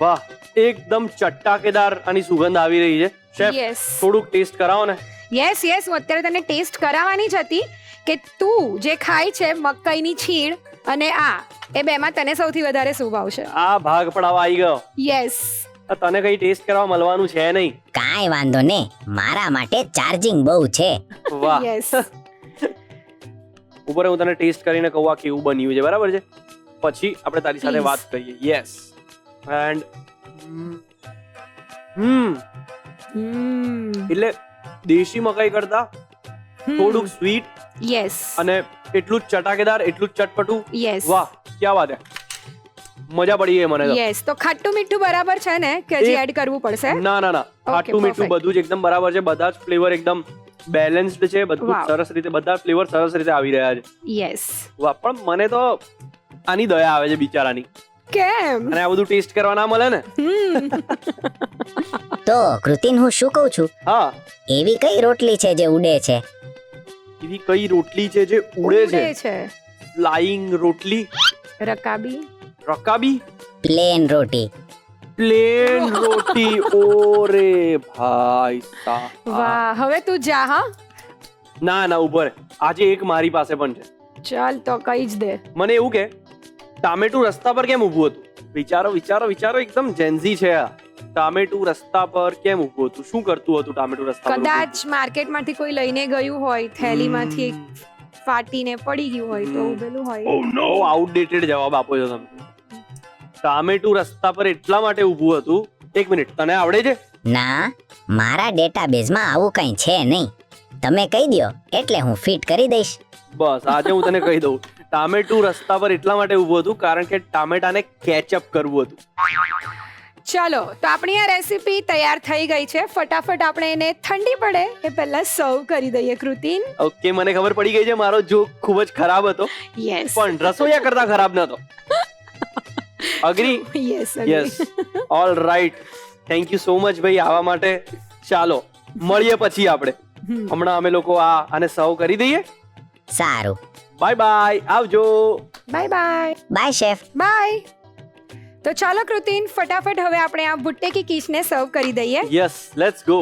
વાહ, એકદમ ચટાકેદાર આની સુગંધ આવી રહી છે. શેફ, યસ થોડુંક ટેસ્ટ કરાવો ને. યસ યસ, હું અત્યારે તને ટેસ્ટ કરાવવાની જ હતી કે તું જે ખાય છે મકાઈની છીણ અને આ, એ બેમાં તને સૌથી વધારે શું ભાવશે? આ ભાગ પડાવવા આવી ગયો. યસ. તને કઈ ટેસ્ટ કરવા મળવાનું છે નહીં. કાંઈ વાંધો ને, મારા માટે ચાર્જિંગ બહુ છે. વાહ. યસ. ઉપર હું તને ટેસ્ટ કરીને કહું આ કેવું બન્યું છે, બરાબર છે? પછી આપણે તારી સાથે Please. વાત કરીએ. યસ. એન્ડ એટલે દેશી મકાઈ કરતા થોડુંક સ્વીટ યસ અને એટલું જ ચટાકેદાર, એટલું જ ચટપટું. યસ વાહ, ક્યાં વાત હે, મજા પડી ગઈ મને તો. યસ. તો ખાટું મીઠું બરાબર છે ને કે હજી એડ કરવું પડશે? ના ના ના, ખાટું મીઠું perfect. બધું જ એકદમ બરાબર છે. બધા જ ફ્લેવર એકદમ બેલેન્સ્ડ છે, બધું Wow. સરસ રીતે, બધા ફ્લેવર સરસ રીતે આવી રહ્યા છે. યસ. વાહ, પણ મને તો આની દયા આવે છે બિચારાની. કેમ? અને આ બધું ટેસ્ટ કરવા ના મળે ને. તો કૃતિન, હું શું કહું છું, હા, એવી કઈ રોટલી છે જે ઉડે છે? એવી કઈ રોટલી છે જે ઉડે છે? છે ફ્લાઇંગ રોટલી, રકાબી. રકાબી, પ્લેન રોટી. પ્લેન રોટી. ઓરે ભાઈ સાહેબ. વાહ, હવે તું જા. હા, ના ના, ઉભો રહે. આજે એક મારી પાસે પણ છે. ચાલ તો કહી જ દે. મને એવું કે ટામેટું રસ્તા પર કેમ ઊભું હતું? વિચારો વિચારો વિચારો, એકદમ જેન્ઝી છે આ. ટામેટું રસ્તા પર કેમ ઊભું હતું? શું કરતું હતું ટામેટું રસ્તા પર? કદાચ માર્કેટમાંથી કોઈ લઈને ગયું હોય, થેલીમાંથી ફાટીને પડી ગયું હોય તો ઉભેલું હોય. બહુ આઉટડેટેડ જવાબ આપો છો તમે. ટામેટું રસ્તા પર એટલા માટે ઊભું હતું. એક મિનિટ, તને આવડે છે? ના, મારા ડેટાબેઝમાં આવું કંઈ છે નહીં. તમે કહી દો એટલે હું ફિટ કરી દઈશ. બસ, આજે હું તને કહી દઉં. ટામેટું રસ્તા પર એટલા માટે ઊભું હતું કારણ કે ટામેટાને કેચઅપ કરવું હતું. ચાલો, તો આપણી આ રેસીપી તૈયાર થઈ ગઈ છે. ફટાફટ આપણે એને ઠંડી પડે એ પહેલા સર્વ કરી દઈએ. કૃતિન. ઓકે, મને ખબર પડી ગઈ છે મારો જોક ખૂબ જ ખરાબ હતો, યસ પણ રસોઈયા કરતા ખરાબ નતો. Agree? Yes yes. All right, thank you so much ભાઈ આવા માટે. ચાલો, મળીએ પછી આપણે. હમણાં અમે લોકો આને સર્વ કરી દઈએ. સારું, બાય બાય, આવજો. Bye bye. Bye chef. Bye. તો ચાલો કૃતિન, ફટાફટ હવે આપણે આ ભુટ્ટે કી કીશને સર્વ કરી દઈએ. Yes, let's go.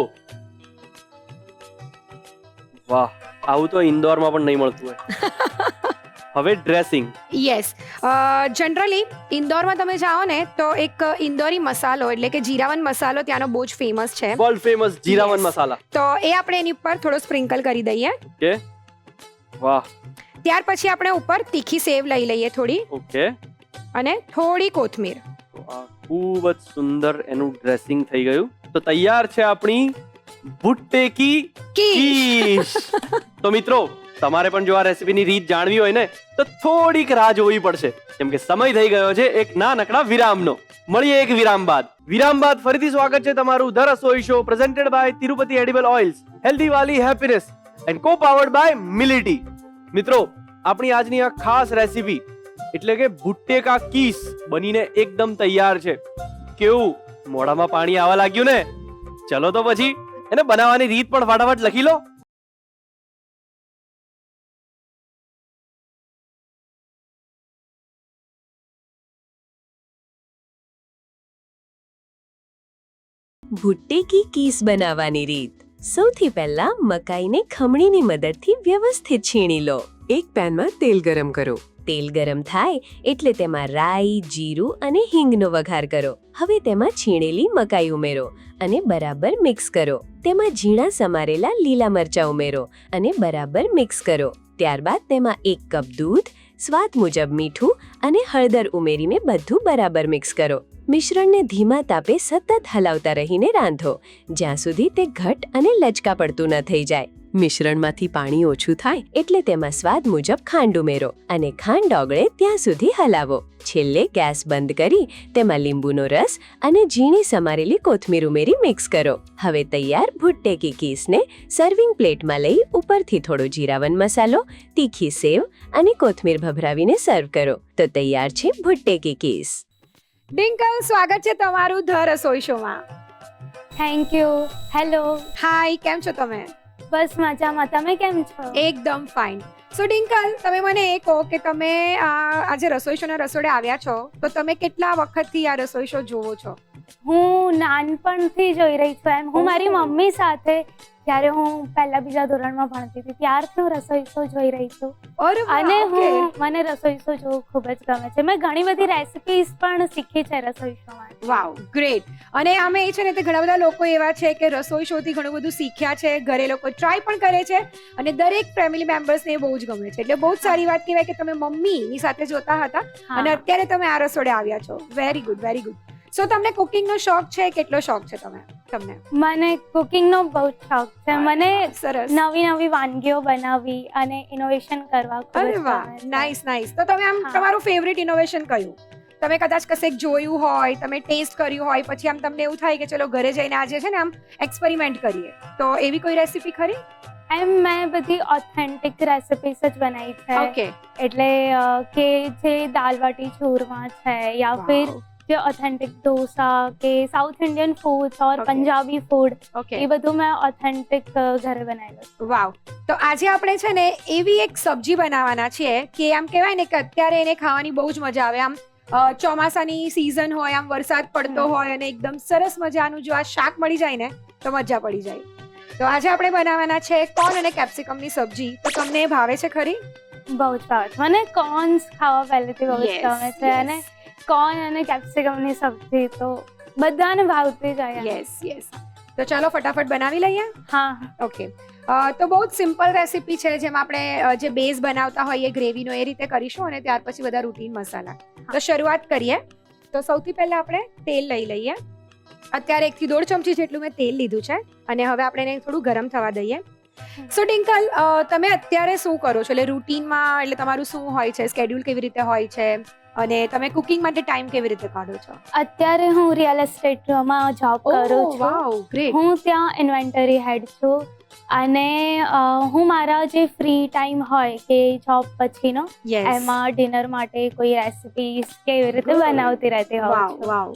વાહ, આવું તો ઇન્દોરમાં પણ નહીં મળતું હોય. હવે ડ્રેસિંગ. યસ, જનરલી ઇન્દોરમાં તમે જાઓ ને તો એક ઇન્દોરી મસાલો એટલે કે જીરાવન મસાલો ત્યાંનો બહુ જ ફેમસ છે. World famous Jiravan Yes. Masala. તો એ આપણે એની ઉપર થોડો સ્પ્રિંકલ કરી દઈએ. ઓકે. વાહ. ત્યાર પછી આપણે ઉપર તીખી સેવ લઈ લઈએ થોડી, ઓકે. અને થોડી કોથમીર. તો આ ખૂબ જ સુંદર એનું ડ્રેસિંગ થઈ ગયું. તો તૈયાર છે આપણી ભુટ્ટે કી કીશ. કીશ. તો મિત્રો, તમારે પણ જો આ રેસીપીની રીત જાણવી હોય ને તો થોડીક રાહ જોવી પડશે, કેમ કે સમય થઈ ગયો છે એક નાનકડા વિરામનો. મળીએ એક વિરામ બાદ. વિરામ બાદ ફરીથી સ્વાગત છે તમારું the Rasoi show presented by Tirupati edible oils, healthy વાલી happiness and co powered by મિલિટી. મિત્રો, આપણી આજની આ ખાસ રેસીપી એટલે કે ભુટ્ટે કા કીસ બનીને એકદમ તૈયાર છે. કેવું મોઢામાં પાણી આવવા લાગ્યું ને? ચલો તો પછી એને બનાવવાની રીત પણ ફટાફટ લખી લો. ભુટ્ટે કી કીસ બનાવવાની રીત. સૌથી પહેલા મકાઈને ખમણીની મદદથી વ્યવસ્થિત છીણી લો. એક પેનમાં તેલ ગરમ કરો. તેલ ગરમ થાય એટલે તેમાં રાઈ, જીરું અને હિંગનો વઘાર કરો. હવે તેમાં છીણેલી મકાઈ ઉમેરો અને બરાબર મિક્સ કરો. તેમાં ઝીણા સમારેલા લીલા મરચાં ઉમેરો અને બરાબર મિક્સ કરો. ત્યારબાદ તેમાં 1 કપ દૂધ, સ્વાદ મુજબ મીઠું અને હળદર ઉમેરીને બધું બરાબર મિક્સ કરો. મિશ્રણને ધીમા તાપે સતત હલાવતા રહીને રાંધો, જ્યાં સુધી તે ઘટ અને લચકા પડતું ન થઈ જાય. મિશ્રણમાંથી પાણી ઓછું થાય એટલે તેમાં સ્વાદ મુજબ ખાંડ ઉમેરો અને ખાંડ ઓગળે ત્યાં સુધી હલાવો. છેલ્લે ગેસ બંધ કરી તેમાં લીંબુનો રસ અને ઝીણી સમારેલી કોથમીર ઉમેરી મિક્સ કરો. હવે તૈયાર ભુટ્ટે કી કીસને સર્વિંગ પ્લેટમાં લઈ ઉપરથી થોડો જીરાવન મસાલો, તીખી સેવ અને કોથમીર ભભરાવીને સર્વ કરો. તો તૈયાર છે ભુટ્ટે કી કીસ. ડિંકલ, સ્વાગત છે તમારું ધ રસોઈ શોમાં. Thank you. હેલો. હાય, કેમ છો તમે? બસ મજામાં. તમે કેમ છો? એકદમ ફાઇન. સો ડિંકલ, તમે મને એ કહો કે તમે આજે રસોઈ શોના રસોડે આવ્યા છો તો તમે કેટલા વખતથી આ રસોઈ શો જોવો છો? હું નાનપણથી જોઈ રહી છું. એમ હું મારી મમ્મી સાથે જ્યારે હું પહેલા બીજા ધોરણમાં ભણતી હતી ત્યારથી હું રસોઈ શો જોઈ રહી છું. અને મને રસોઈ શો જોવું ખૂબ જ ગમે છે. મેં ઘણી બધી રેસિપીઝ પણ શીખી છે રસોઈ શોમાં. વાવ, ગ્રેટ. અને આમે એ છે ને તે ઘણા બધા લોકો એવા છે કે રસોઈ શોથી ઘણું બધું શીખ્યા છે, ઘરે લોકો ટ્રાય પણ કરે છે અને દરેક ફેમિલી મેમ્બર્સને એ બહુ જ ગમે છે. એટલે બહુ જ સારી વાત કહેવાય કે તમે મમ્મીની સાથે જોતા હતા અને અત્યારે તમે આ રસોડે આવ્યા છો. Very good, very good. So તમને કુકિંગનો શોખ છે? કેટલો શોખ છે તમને? મને કુકિંગનો બહુ જ શોખ છે. મને સરસ નવી નવી વાનગીઓ બનાવવી અને ઇનોવેશન કરવા ખૂબ અરે જ વાહ, ગમે છે. Nice nice. તો તમે આમ તમારું ફેવરિટ ઇનોવેશન કયું? તમે કદાચ કશેક જોયું હોય, તમે ટેસ્ટ કર્યું હોય, પછી આમ તમને એવું થાય કે ચલો ઘરે જઈને આજે છે ને આમ એક્સપેરિમેન્ટ કરીએ, તો એવી કોઈ રેસીપી ખરી? એમ મેં બધી ઓથેન્ટિક રેસિપીસ જ બનાવી છે. ઓકે. એટલે કે જે દાલ બાટી ચૂરમા છે યા ફિર જે ઓથેન્ટિક ઢોસા કે South Indian food or Okay. Punjabi food, okay. એ બધું મેં ઓથેન્ટિક ઘરે બનાવેલું છે. વાવ. તો આજે આપણે છે ને એવી એક સબ્જી બનાવવાના છીએ કે આમ કહેવાય ને કે અત્યારે એને ખાવાની બહુ જ મજા આવે. આમ ચોમાસાની સીઝન હોય, આમ વરસાદ પડતો હોય અને એકદમ સરસ મજાનું જો આ શાક મળી જાય ને તો મજા પડી જાય. તો આજે આપણે બનાવવાના છે કોર્ન અને કેપ્સિકમની સબ્જી. તો તમને એ ભાવે છે ખરી? બહુ જ ભાવે છે મને. કોર્ન્સ ખાવા પહેલેથી બહુ જ Yes, ગમે છે yes. અને કોર્ન અને કેપ્સિકમની સબ્જી તો બધાને ભાવતી જ હોય. Yes yes. તો ચાલો ફટાફટ બનાવી લઈએ. હા. ઓકે. તો બહુ જ સિમ્પલ રેસીપી છે, જેમ આપણે જે બેઝ બનાવતા હોઈએ ગ્રેવીનો એ રીતે કરીશું અને ત્યાર પછી બધા રૂટીન મસાલા. તો શરૂઆત કરીએ. તો સૌથી પહેલા આપણે તેલ લઈ લઈએ. અત્યારે 1 થી 1.5 ચમચી જેટલું મેં તેલ લીધું છે અને હવે આપણે એને થોડું ગરમ થવા દઈએ. સો ડિંકલ, તમે અત્યારે શું કરો છો? એટલે રૂટીનમાં એટલે તમારું શું હોય છે? સ્કેડ્યુલ કેવી રીતે હોય છે અને તમે કુકિંગ માટે ટાઈમ કેવી રીતે કાઢો છો? અત્યારે હું રિયલ એસ્ટેટમાં જોબ કરું છું. વાવ, ગ્રેટ. હું ત્યાં ઇન્વેન્ટરી હેડ છું અને હું મારા જે ફ્રી ટાઈમ હોય કે જોબ પછીનો યસ. એમાં ડિનર માટે કોઈ રેસિપીસ કેવી રીતે બનાવતી રહેતી હોઉં વાવ છું. વાવ.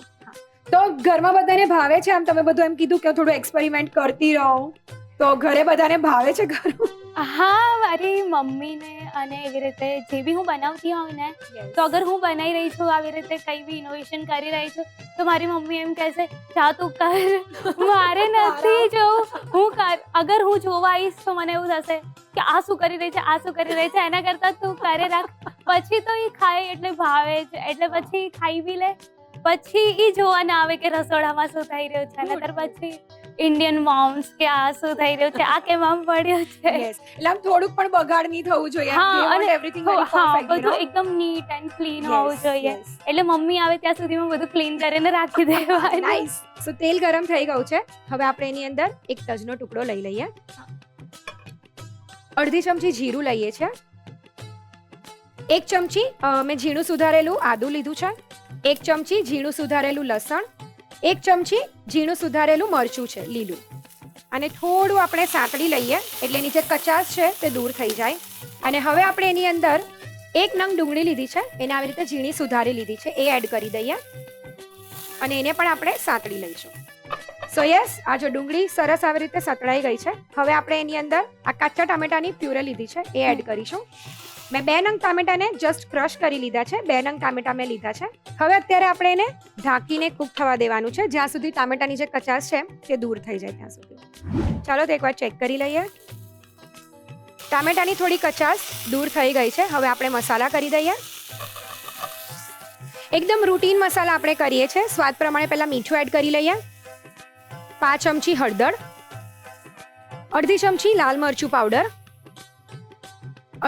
તો ઘરમાં બધાને ભાવે છે? આમ તમે બધું એમ કીધું કે થોડું એક્સપેરિમેન્ટ કરતી રહો, તો ઘરે બધાને ભાવે છે ખરું? હા, મારી મમ્મીને અને એવી રીતે જે બી હું બનાવતી હોઉં ને, તો અગર હું બનાવી રહી છું આવી રીતે કંઈ બી ઇનોવેશન કરી રહી છું તો મારી મમ્મી એમ કહેશે જા તું કર, મારે નથી જોવું, હું કર. અગર હું જોવા આવીશ તો મને એવું થશે કે આ શું કરી રહી છે, આ શું કરી રહી છે, એના કરતાં તું કરે રાખ. પછી તો એ ખાય એટલે ભાવે જ, એટલે પછી ખાઈ બી લે, પછી એ જોવા ના આવે કે રસોડામાં શું થઈ રહ્યું છે. નકર પછી ઇન્ડિયન મોમ્સ કે આ શું થઈ રહ્યું છે, આ કેમ આમ પડ્યું છે. યસ. એટલે આમ થોડુંક પણ બગાડ નહીં થવું જોઈએ. હા, અને એવરીથિંગ બધું એકદમ નીટ એન્ડ ક્લીન હોવું જોઈએ. એટલે મમ્મી આવે ત્યાં સુધીમાં બધું ક્લીન કરીને રાખી દેવાનું. નાઈસ. સો તેલ ગરમ થઈ ગયું છે. હવે આપણે એની અંદર 1 તજનો ટુકડો લઈ લઈએ અડધી ચમચી જીરું લઈએ છીએ, 1 ચમચી મેં ઝીણું સુધારેલું આદું લીધું છે, 1 ચમચી ઝીણું સુધારેલું લસણ, 1 ચમચી ઝીણું સુધારેલું મરચું છે લીલું, અને થોડું આપણે સાંતળી લઈએ એટલે એની જે કચાશ છે તે દૂર થઈ જાય. અને હવે આપણે એની અંદર 1 નંગ ડુંગળી લીધી છે, એને આવી રીતે ઝીણી સુધારી લીધી છે, એ એડ કરી દઈએ અને એને પણ આપણે સાંતળી લઈશું. સો યસ, આ જો ડુંગળી સરસ આવી રીતે સતળાઈ ગઈ છે. હવે આપણે એની અંદર આ કાચા ટામેટાની પ્યુરે લીધી છે એ એડ કરીશું. મેં 2 નંગ ટામેટાને જસ્ટ ક્રશ કરી લીધા છે, 2 નંગ ટામેટા મેં લીધા છે. હવે અત્યારે આપણે એને ઢાંકીને કૂક થવા દેવાનું છે, જ્યાં સુધી ટામેટાની જે કચાશ છે તે દૂર થઈ જાય ત્યાં સુધી. ચાલો તો એકવાર ચેક કરી લઈએ. ટામેટાની થોડી કચાશ દૂર થઈ ગઈ છે. હવે આપણે મસાલા કરી દઈએ. એકદમ રૂટીન મસાલા આપણે કરીએ છીએ. સ્વાદ પ્રમાણે પહેલા મીઠું એડ કરી લઈએ, 5 ચમચી હળદર, અડધી ચમચી લાલ મરચું પાવડર,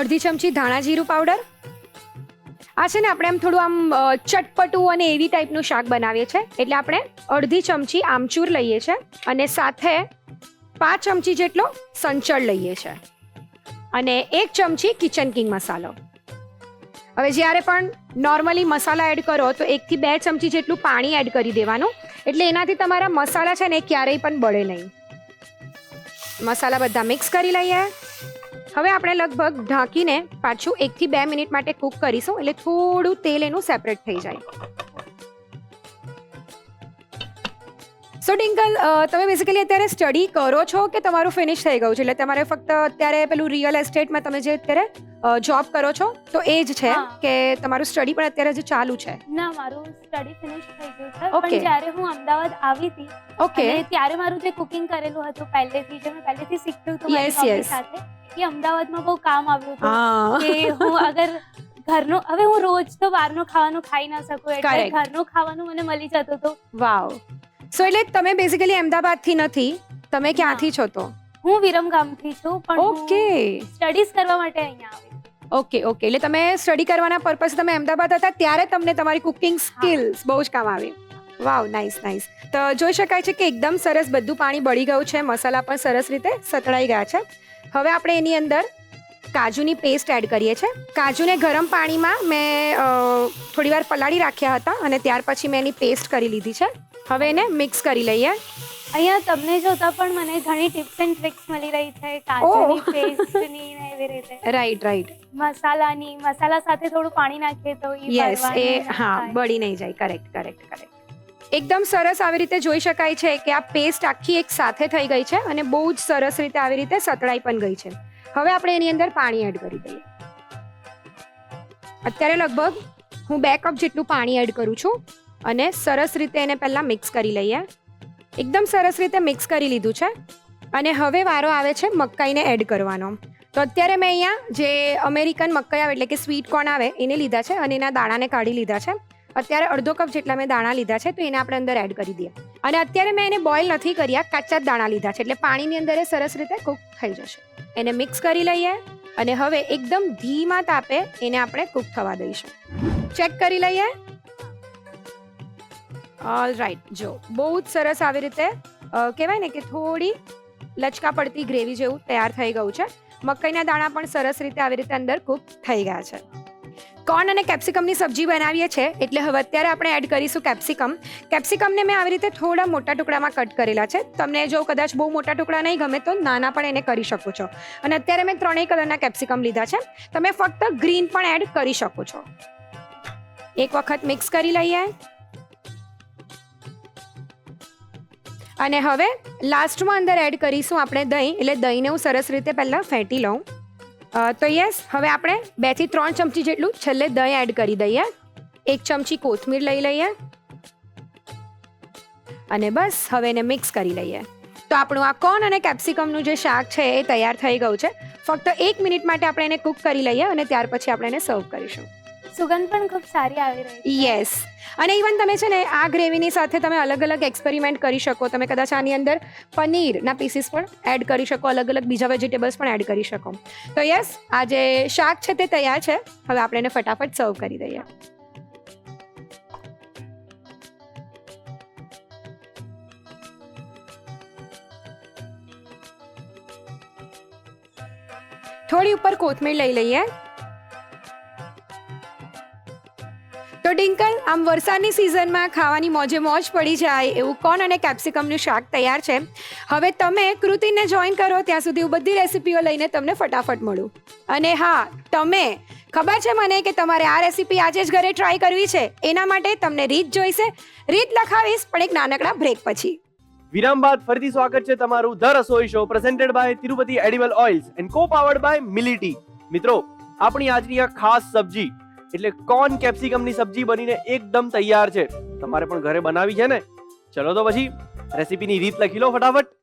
અડધી ચમચી ધાણા જીરું પાવડર. આ છે ને આપણે આમ થોડું આમ ચટપટું અને એવી ટાઈપનું શાક બનાવીએ છીએ એટલે આપણે અડધી ચમચી આમચૂર લઈએ છીએ અને સાથે 5 ચમચી જેટલો સંચળ લઈએ છીએ અને 1 ચમચી કિચન કિંગ મસાલો. હવે જ્યારે પણ નોર્મલી મસાલા એડ કરો તો 1 થી 2 ચમચી જેટલું પાણી એડ કરી દેવાનું, એટલે એનાથી તમારા મસાલા છે ને ક્યારેય પણ બળે નહીં. મસાલા બધા મિક્સ કરી લઈએ. હવે આપણે લગભગ ઢાંકીને પાછું 1 થી 2 મિનિટ માટે કૂક કરીશું, એટલે થોડું તેલ એનું સેપરેટ થઈ જાય. સો ડિંકલ, તમે બેઝિકલી અત્યારે સ્ટડી કરો છો કે તમારું ફિનિશ થઈ ગયું છે? એટલે તમારે ફક્ત અત્યારે પેલું રિયલ એસ્ટેટમાં તમે જે અત્યારે જોબ કરો છો તો એ જ છે કે તમારું સ્ટડી પણ અત્યારે જે ચાલુ છે? ના, મારું સ્ટડી ફિનિશ થઈ ગયું છે. Okay. પણ જ્યારે હું અમદાવાદ આવી હતી ઓકે, અને ત્યારે મારું જે કુકિંગ કરેલું હતું પહેલેથી, જે મેં પહેલેથી શીખ્યું હતું મારી Yes, મમ્મી yes. સાથે, એ અમદાવાદમાં બહુ કામ આવ્યું હતું હા, કે હું અગર ઘરનું, હવે હું રોજ તો બહારનું ખાવાનું ખાઈ ના શકું, એટલે Correct. ઘરનું ખાવાનું મને મળી જતું હતું. વાવ. સો એટલે તમે બેઝિકલી અમદાવાદથી નથી, તમે ક્યાંથી છો તો? હું વિરમગામથી છું, પણ ઓકે સ્ટડીઝ કરવા માટે અહીંયા આવી. ઓકે ઓકે, એટલે તમે સ્ટડી કરવાના પર્પઝ તમે અમદાવાદ હતા ત્યારે તમને તમારી કુકિંગ સ્કિલ્સ બહુ જ કામ આવી. વાવ, નાઇસ નાઇસ. તો જોઈ શકાય છે કે એકદમ સરસ બધું પાણી બળી ગયું છે, મસાલા પણ સરસ રીતે સતળાઈ ગયા છે. હવે આપણે એની અંદર કાજુની પેસ્ટ એડ કરીએ છીએ. કાજુને ગરમ પાણીમાં મેં થોડી વાર પલાળી રાખ્યા હતા અને ત્યાર પછી મેં એની પેસ્ટ કરી લીધી છે. હવે એને મિક્સ કરી લઈએ. અહીંયા તમને જોતા પણ મને ઘણી ટિપ્સ એન્ડ ટ્રિક્સ મળી રહી છે, કાજુની પેસ્ટની ને એવી રીતે. રાઈટ રાઈટ, મસાલાની, મસાલા સાથે થોડું પાણી નાખીએ તો યસ, એ હા બળી નહીં જાય. Correct correct correct. એકદમ સરસ આવી રીતે જોઈ શકાય છે કે આ પેસ્ટ આખી એક સાથે થઈ ગઈ છે અને બહુ જ સરસ રીતે આવી રીતે સતળાઈ પણ ગઈ છે. હવે આપણે એની અંદર પાણી એડ કરી દઈએ. અત્યારે લગભગ હું 2 કપ જેટલું પાણી એડ કરું છું અને સરસ રીતે એને પહેલા મિક્સ કરી લઈએ. એકદમ સરસ રીતે મિક્સ કરી લીધું છે અને હવે વારો આવે છે મકાઈને એડ કરવાનો. તો અત્યારે મેં અહીંયા જે અમેરિકન મકાઈ આવે એટલે કે સ્વીટ કોર્ન આવે એને લીધા છે અને એના દાણાને કાઢી લીધા છે. અત્યારે અડધો કપ જેટલા મેં દાણા લીધા છે, તો એને આપણે અંદર એડ કરી દઈએ. અને અત્યારે મેં એને બોઇલ નથી કર્યા, કાચા જ દાણા લીધા છે, એટલે પાણીની અંદર એ સરસ રીતે કૂક થઈ જશે. એને મિક્સ કરી લઈએ અને હવે એકદમ ધીમા તાપે એને આપણે કૂક થવા દઈશું. ચેક કરી લઈએ. ઓલ રાઈટ, જો બહુ જ સરસ આવી રીતે કહેવાય ને કે થોડી લચકા પડતી ગ્રેવી જેવું તૈયાર થઈ ગયું છે. મકાઈના દાણા પણ સરસ રીતે આવી રીતે અંદર કૂક થઈ ગયા છે. કોર્ન અને કેપ્સિકમની સબ્જી બનાવીએ છીએ એટલે હવે અત્યારે આપણે એડ કરીશું કેપ્સિકમ. કેપ્સિકમને મેં આવી રીતે થોડા મોટા ટુકડામાં કટ કરેલા છે. તમને જો કદાચ બહુ મોટા ટુકડા નહીં ગમે તો નાના પણ એને કરી શકો છો. અને અત્યારે મેં 3 કલરના કેપ્સિકમ લીધા છે. તમે ફક્ત ગ્રીન પણ એડ કરી શકો છો. એક વખત મિક્સ કરી લઈએ અને હવે લાસ્ટમાં અંદર એડ કરીશું આપણે દહીં. એટલે દહીંને હું સરસ રીતે પહેલાં ફેંટી લઉં. તો યસ, હવે આપણે 2 થી 3 ચમચી જેટલું છેલ્લે દહીં એડ કરી દઈએ. 1 ચમચી કોથમીર લઈ લઈએ અને બસ હવે એને મિક્સ કરી લઈએ. તો આપણું આ કોર્ન અને કેપ્સિકમનું જે શાક છે એ તૈયાર થઈ ગયું છે. ફક્ત 1 મિનિટ માટે આપણે એને કૂક કરી લઈએ અને ત્યાર પછી આપણે એને સર્વ કરીશું. સુગંધ પણ ખૂબ સારી આવી રહી છે. યસ, અને ઇવન તમે છે ને આ ગ્રેવીની સાથે તમે અલગ અલગ એક્સપેરિમેન્ટ કરી શકો. તમે કદાચ આની અંદર પનીરના પીસીસ પણ એડ કરી શકો, અલગ અલગ બીજા વેજીટેબલ્સ પણ એડ કરી શકો. તો યસ, આ જે શાક છે તે તૈયાર છે. હવે આપણે એને ફટાફટ સર્વ કરી દઈએ. થોડી ઉપર કોથમીર લઈ લઈએ. તો ડિંકલ, આમ વરસાદની સિઝનમાં ખાવાની મોજે મોજ પડી જાય એવું કોર્ન અને કેપ્સિકમનું શાક તૈયાર છે. હવે તમે કૃતિને જોઈન કરો ત્યાં સુધી હું બધી રેસિપીઓ લઈને તમને ફટાફટ મળું. અને હા, તમે ખબર છે મને કે તમારે આ રેસિપી આજે જ ઘરે ટ્રાય કરવી છે. એના માટે તમને રીત જોઈશે. રીત લખાવીશ પણ એક નાનકડા બ્રેક પછી. વિરામ બાદ ફરીથી સ્વાગત છે તમારું the Rasoi show presented by Tirupati edible oils and co powered by મિલિટી. મિત્રો, આપણી આજની આ ખાસ સબ્જી એટલે કોર્ન કેપ્સિકમની સબ્જી બનીને એકદમ તૈયાર છે. તમારે પણ ઘરે બનાવી છે ને? ચલો તો પછી રેસીપીની રીત લખી લો ફટાફટ.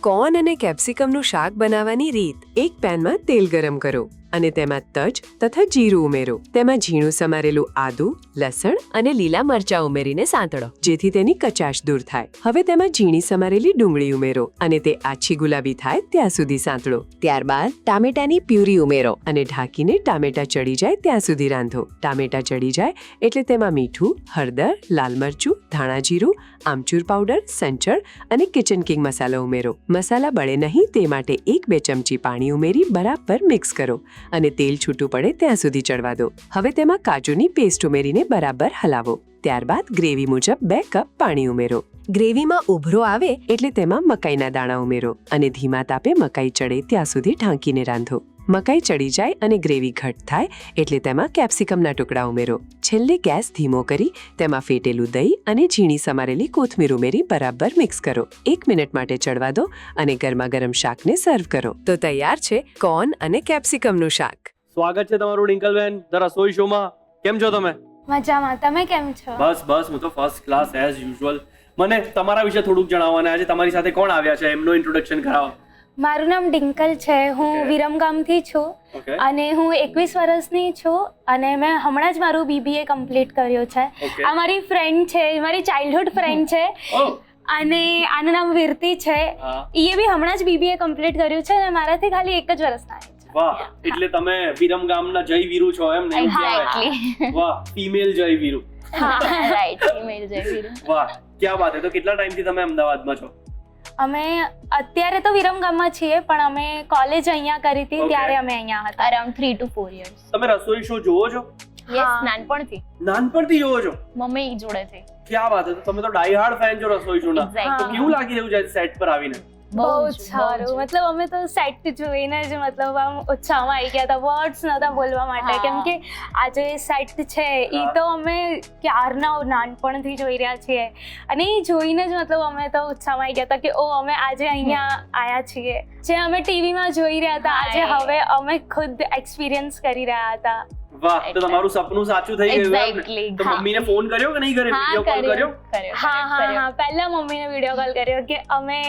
કોર્ન અને કેપ્સિકમનું શાક બનાવવાની રીત. એક પેનમાં તેલ ગરમ કરો અને તેમાં તજ તથા જીરું ઉમેરો. તેમાં ઝીણું સમારેલું આદુ, લસણ અને લીલા મરચાં ઉમેરીને સાંતળો જેથી તેની કચાશ દૂર થાય. હવે તેમાં ઝીણી સમારેલી ડુંગળી ઉમેરો અને તે આછી ગુલાબી થાય ત્યાં સુધી સાંતળો. ત્યારબાદ ટામેટાની પ્યુરી ઉમેરો અને ઢાંકીને ટામેટા ચડી જાય ત્યાં સુધી રાંધો. ટામેટા ચડી જાય એટલે તેમાં મીઠું, હળદર, લાલ મરચું, ધાણા જીરું, આમચૂર પાવડર, સંચળ અને કિચન કિંગ મસાલો ઉમેરો. મસાલા બળે નહીં તે માટે 1-2 ચમચી પાણી ઉમેરી બરાબર મિક્સ કરો અને તેલ છૂટું પડે ત્યાં સુધી ચડવા દો. હવે તેમાં કાજુની પેસ્ટ ઉમેરીને બરાબર હલાવો. ત્યારબાદ ગ્રેવી મુજબ 2 કપ પાણી ઉમેરો. ગ્રેવીમાં ઉભરો આવે એટલે તેમાં મકાઈના દાણા ઉમેરો અને ધીમા તાપે મકાઈ ચડે ત્યાં સુધી ઢાંકીને રાંધો. મકાઈ ચડી જાય અને ગ્રેવી ઘટ થાય એટલે તેમાં કેપ્સિકમના ટુકડા ઉમેરો. છેલ્લે ગેસ ધીમો કરી તેમાં ફેટેલું દહીં અને ઝીણી સમારેલી કોથમીર ઉમેરી બરાબર મિક્સ કરો. 1 મિનિટ માટે ચડવા દો અને ગરમા ગરમ શાકને સર્વ કરો. તો તૈયાર છે કોર્ન અને કેપ્સિકમનું શાક. સ્વાગત છે તમારું ડિંકલબેન ધ રસોઈ શોમાં. કેમ છો તમે? મજામાં. તમે કેમ છો? બસ હું તો ફર્સ્ટ ક્લાસ એઝ યુઝ્યુઅલ. મને તમારા વિશે થોડુંક જણાવો અને આજે તમારી સાથે કોણ આવ્યા છે એમનું ઇન્ટ્રોડક્શન કરાવો. મારું નામ ડિંકલ છે. હું Okay. વિરમગામથી છું Okay. અને હું 21 વર્ષની છું અને મેં હમણાં જ મારું BBA કમ્પ્લીટ કર્યું છે. Okay. આ મારી ફ્રેન્ડ છે, મારી ચાઇલ્ડહુડ ફ્રેન્ડ છે Oh. અને આનું નામ વિરતી છે. હા. એ બી હમણાં જ BBA કમ્પ્લીટ કર્યું છે અને મારાથી ખાલી 1 જ વર્ષના છે. વાહ, એટલે તમે વિરમગામના જય વીરુ છો એમ ને? વાહ, ફિમેલ જય વીરુ. રાઈટ, ફિમેલ જય વીરુ. વાહ, ક્યાં વાત હે. તો કેટલા ટાઈમથી તમે અમદાવાદમાં છો? અમે અત્યારે તો વિરમગામમાં છીએ પણ અમે કોલેજ અહીંયા કરી હતી Okay. ત્યારે અમે અહીંયા હતા. Around 3 to 4 years. તમે રસોઈ શો જોવો છો? યસ, હા. નાનપણથી નાનપણથી જોવો છો? મમ્મી જોડેથી. ક્યાં વાત હે. તો તમે તો ડાઈ હાર્ડ ફેન છો રસોઈ શોના. એક્ઝેક્ટલી. કેવું લાગી રહ્યું છે સેટ પર આવીને? બહુ જ સારું. મતલબ અમે તો સેટ જોઈને જ મતલબ આમ ઉત્સાહમાં આવી ગયા હતા. વર્ડ્સ નહોતા બોલવા માટે હા. કેમ કે આ જે સેટ છે એ હા. તો અમે ક્યારના નાનપણથી જોઈ રહ્યા છીએ અને એ જોઈને જ મતલબ અમે તો ઉત્સાહમાં આવી ગયા હતા કે ઓ અમે આજે અહીંયા આવ્યા છીએ. જે અમે ટીવીમાં જોઈ રહ્યા હતા આજે હા. હવે અમે ખુદ એક્સપિરિયન્સ કરી રહ્યા હતા. વાહ, તો તમારું સપનું સાચું થઈ ગયું એમ ને? Exactly. તો હા. મમ્મીને ફોન કર્યો કે નહીં કર્યો? હા, વિડિયો કોલ કર્યો? હા પહેલા મમ્મીને વિડીયો કોલ કર્યો કે અમે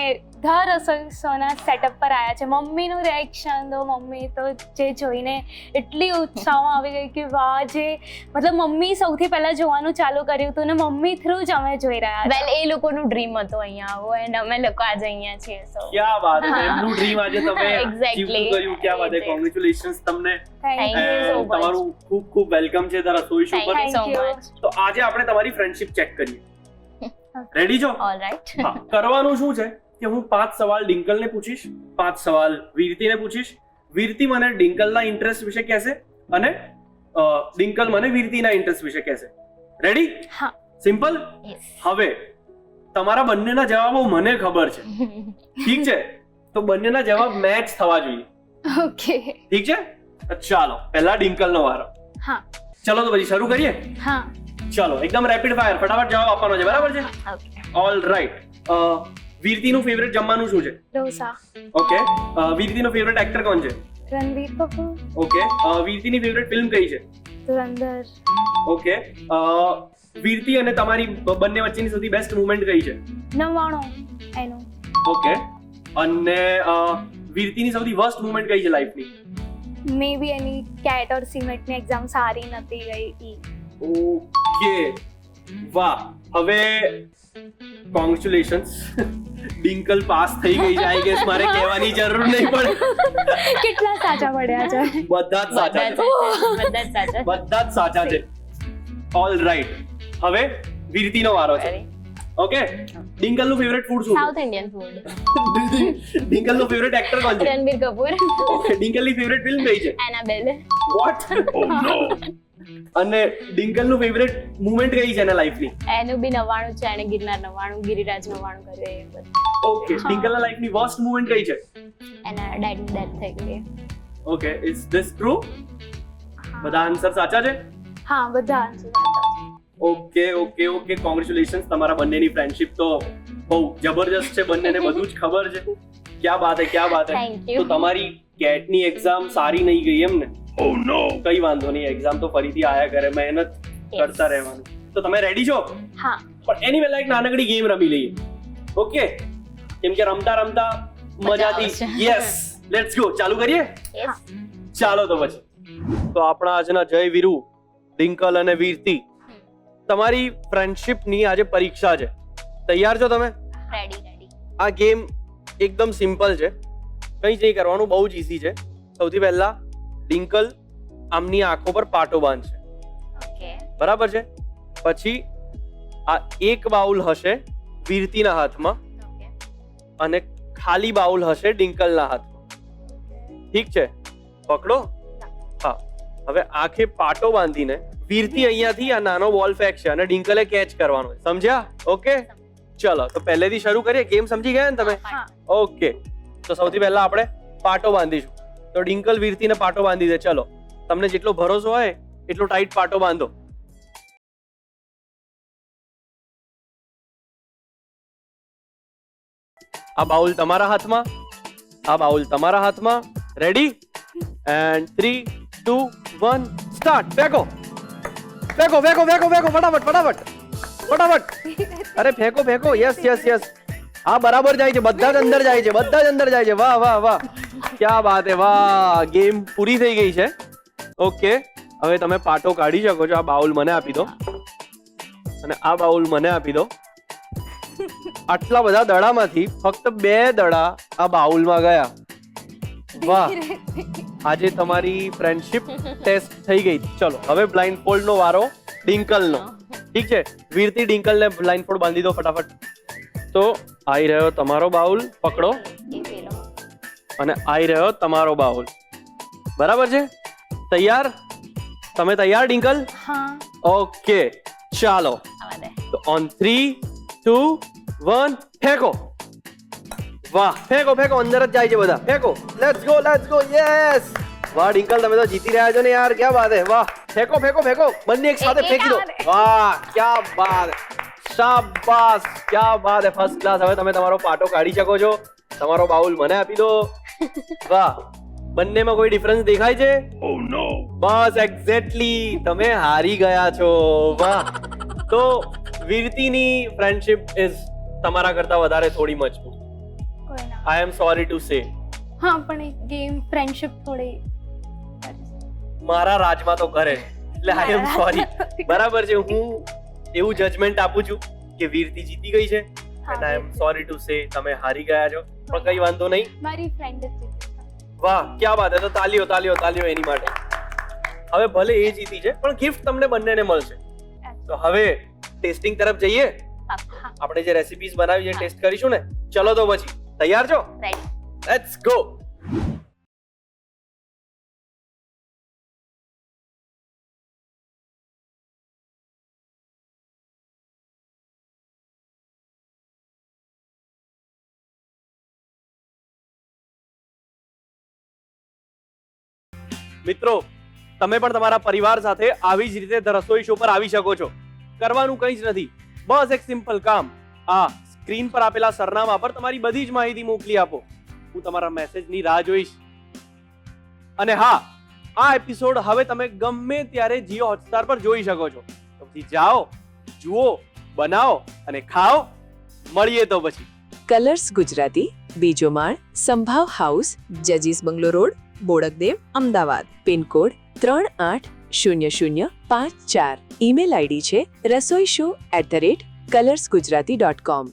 ધ રસોઈ શોના સેટઅપ પર આવ્યા છે. મમ્મીનું રિએક્શન તો મમ્મી તો જે જોઈને એટલી ઉત્સાહમાં આવી ગઈ કે વાહ, જે મતલબ મમ્મી સૌથી પહેલા જોવાનું ચાલુ કર્યું હતું ને મમ્મી થ્રુ જ અમે જોઈ રહ્યા હતા. વેલ, એ લોકોનું ડ્રીમ હતું અહીંયા આવો એન્ડ અમે લોકો આજે અહીંયા છીએ. સો ક્યાં વાત હે. એમનું ડ્રીમ આજે તમે Exactly. જીવતું કર્યું. ક્યાં વાત હે. કોંગ્રેચ્યુલેશન્સ તમને. Thank Thank you. you so much. તમારું ખૂબ ખૂબ વેલકમ છે ધ રસોઈ શો પર. Thank you so Thank you. Much. તો આજે આપણે તમારી ફ્રેન્ડશિપ ચેક કરીએ. રેડી છો? ઓલરાઈટ. હા. કરવાનું શું છે કે હું 5 સવાલ ડિંકલને પૂછીશ, 5 સવાલ વીરતીને પૂછીશ. વીરતી મને ડિંકલના ઇન્ટરેસ્ટ વિશે કહેશે અને ડિંકલ મને વીરતીના ઇન્ટરેસ્ટ વિશે કહેશે. રેડી? હા. સિમ્પલ. યસ. હવે તમારા બંનેના જવાબો મને ખબર છે. ઠીક છે? તો બંનેના જવાબ મેચ થવા જોઈએ. ઓકે. ઠીક છે? તો ચાલો પહેલા ડિંકલનો વારો. હા. ચલો તો પછી શરૂ કરીએ. હા. ચલો એકદમ રેપિડ ફાયર ફટાફટ જવાબ આપવાનો છે. બરાબર છે? ઓકે. All right. વીરતીનું ફેવરેટ જમવાનું શું છે? ઢોસા. ઓકે. વીરતીનો ફેવરેટ એક્ટર કોણ છે? રણવીર કપૂર. ઓકે. વીરતીની ફેવરેટ ફિલ્મ કઈ છે? ધુરંધર. ઓકે. વીરતી અને તમારી બંને વચ્ચેની સૌથી બેસ્ટ મુવમેન્ટ કઈ છે? 99 એનું. ઓકે. અને વીરતીની સૌથી વર્સ્ટ મુવમેન્ટ કઈ છે લાઈફની? મે બી એની કેટ ઓર સિમેન્ટની એક્ઝામ સારી નથી ગઈ ઈ. ઓકે. વાહ. હવે કોંગ્રેચ્યુલેશન્સ. ડિંકલ પાસ થઈ ગઈ છે. આઈ ગેસ મારે કહેવાની જરૂર નહીં પડે. કેટલા સાચા પડ્યા છે? બધા જ સાચા છે. બધા જ સાચા. બધા જ સાચા છે. All right. હવે વીરતીનો વારો છે. ઓકે, ડિંકલ નું ફેવરેટ ફૂડ શું સાઉથ ઇન્ડિયન ફૂડ. છે? ડિંકલ નું ફેવરેટ એક્ટર કોણ છે? રણબીર કપૂર. ઓકે, ડિંકલ ની ફેવરેટ ફિલ્મ કઈ છે? એનાબેલ. વોટ? અને ડિંકલ નું ફેવરેટ મુવમેન્ટ કઈ છે એના લાઈફ ની? એનું બી 99 છે, એને ગિરનાર 99, ગિરિરાજ 99 કર્યું એ બધું. ઓકે, ડિંકલ ના લાઈફ ની વર્સ્ટ મુવમેન્ટ કઈ છે? એના ડેડ ડેથ થઈ ગઈ. Okay, is this true? બધા આન્સર સાચા છે? હા બધા આન્સર સાચા છે. Okay okay okay, congratulations. તમારા બંનેની ફ્રેન્ડશિપ તો બહુ જબરજસ્ત છે, બંનેને બધું જ ખબર છે. ક્યા બાત હે, ક્યા બાત હે. Thank you. તો તમારી કેટની એક્ઝામ સારી નહીં ગઈ એમ ને? ઓ નો, કઈ વાંધો નહીં, એક્ઝામ તો ફરીથી આયા કરે, મહેનત કરતા રહેવાનું. તો તમે રેડી છો? હા. પણ એની પહેલા એક નાનકડી ગેમ રમી લઈએ. ઓકે, કેમ કે રમતા રમતા મજાથી. આવશે. Yes, let's go. ચાલુ કરીએ? Yes. ચાલો તો પછી. તો આપણા આજના જય વીરુ, ડિંકલ અને વીરતી, તમારી ફ્રેન્ડશિપની આજે પરીક્ષા છે. તૈયાર છો તમે? રેડી. આ ગેમ એકદમ સિમ્પલ છે, કંઈ જ નહીં કરવાનું, બહુ જ ઈઝી છે. સૌથી પહેલા ડિંકલ આમની આંખો પર પાટો બાંધશે, ઓકે. બરાબર છે? પછી આ એક બાઉલ હશે વીરતીના હાથમાં ઓકે. અને ખાલી બાઉલ હશે ડિંકલના હાથમાં. ઠીક છે? પકડો. હા, હવે આંખે પાટો બાંધીને વીરતી અહીંયાથી આ નાનો બોલ ફેંકશે અને ડિંકલે કેચ કરવાનો છે. સમજ્યા? ઓકે, ચલો તો પહેલેથી શરૂ કરીએ. ગેમ સમજી ગયા ને તમે? હા. ઓકે, તો સૌથી પહેલા આપણે પાટો બાંધીશું. તો ડિંકલ વીરતીને પાટો બાંધી દે. ચલો, તમને જેટલો ભરોસો હોય એટલો ટાઈટ પાટો બાંધો. આ બાઉલ તમારા હાથમાં, આ બાઉલ તમારા હાથમાં. રેડી? And 3 2 1 start. ફેંકો ફેંકો ફેંકો ફેંકો ફેંકો, ફટાફટ ફટાફટ ફટાફટ. અરે ફેંકો ફેંકો. Yes yes yes. હા, બરાબર જાય છે, બધા જ અંદર જાય છે, બધા જ અંદર જાય છે. વાહ વાહ વાહ, ક્યા બાત હે. વાહ, ગેમ પૂરી થઈ ગઈ છે. ઓકે, હવે તમે પાટો કાઢી શકો છો. આ બાઉલ મને આપી દો અને આ બાઉલ મને આપી દો. આટલા બધા દડામાંથી ફક્ત 2 દડા આ બાઉલમાં ગયા. વાહ, આજે તમારી ફ્રેન્ડશિપ ટેસ્ટ થઈ ગઈ. ચલો, હવે બ્લાઇન્ડફોલ્ડ નો વારો ડિંકલનો. ઠીક છે? વીરતી, ડિંકલને બ્લાઇન્ડફોલ્ડ બાંધી દો ફટાફટ. તો આવી રહ્યો તમારો બાઉલ, પકડો. એ પેલો. અને આવી રહ્યો તમારો બાઉલ. બરાબર છે? તૈયાર? તમે તૈયાર ડિંકલ? હા. ઓકે, ચાલો. આવા દે. તો ઓન 3 2 1 ફેંકો. વાહ, ફેંકો ફેંકો, અંદર જ જાય છે બધા. ફેંકો. Let's go let's go. Yes. વાહ ડિંકલ, તમે તો જીતી રહ્યા છો ને યાર, ક્યા બાત હે. વાહ, ફેંકો ફેંકો ફેંકો, બંને એક સાથે ફેંકી દો. વાહ, ક્યા બાત. શાબાશ, ક્યા બાત હે. First class. હવે તમે તમારો પાટો કાઢી શકો છો. તમારો બાઉલ મને આપી દો. વાહ, બંનેમાં કોઈ ડિફરન્સ દેખાય છે? ઓ નો. બસ એક્ઝેક્ટલી, તમે હારી ગયા છો. વાહ. તો વીરતીની ફ્રેન્ડશિપ ઇઝ તમારા કરતા વધારે થોડી મજબૂત. કોઈ ના. આઈ એમ સોરી ટુ સે. હા પણ એક ગેમ ફ્રેન્ડશિપ થોડી મારા રાજમાં તો કરે, એટલે આઈ એમ સોરી. બરાબર છે, હું એવું જજમેન્ટ આપું છું કે વીરતી જીતી ગઈ છે and I am sorry to say તમે હારી ગયા છો. પણ કઈ વાંધો નહીં. મારી ફ્રેન્ડ જ જીતી છે. વાહ, ક્યા બાત હે. તો તાલીઓ તાલીઓ તાલીઓ એની માટે. હવે ભલે એ જીતી છે પણ ગિફ્ટ તમને બંનેને મળશે. તો હવે ટેસ્ટિંગ તરફ જઈએ. આપણે જે રેસિપીઝ બનાવી છે ટેસ્ટ કરીશું ને. ચલો તો પછી, તૈયાર છો? રેડી. Let's go. મિત્રો, તમે પણ તમારા પરિવાર સાથે આવી જ રીતે ધ રસોઈ શો પર આવી શકો છો. કરવાનું કંઈ જ નથી, બસ એક સિમ્પલ કામ. આ સ્ક્રીન પર આપેલા સરનામા પર તમારી બધી જ માહિતી મોકલી આપો. હું તમારા મેસેજની રાહ જોઈશ. અને હા, આ એપિસોડ હવે તમે ગમે ત્યારે જીઓ હોટસ્ટાર પર જોઈ શકો છો. તો પછી જાઓ, જુઓ, બનાવો અને ખાઓ. મળીએ તો પછી. કલર્સ ગુજરાતી, બીજો માળ, સંભાવ હાઉસ, જજીસ bungalow road, Bodakdev, Ahmedabad. Pin code 380054. Email ID છે rasoishow@colorsgujarati.com.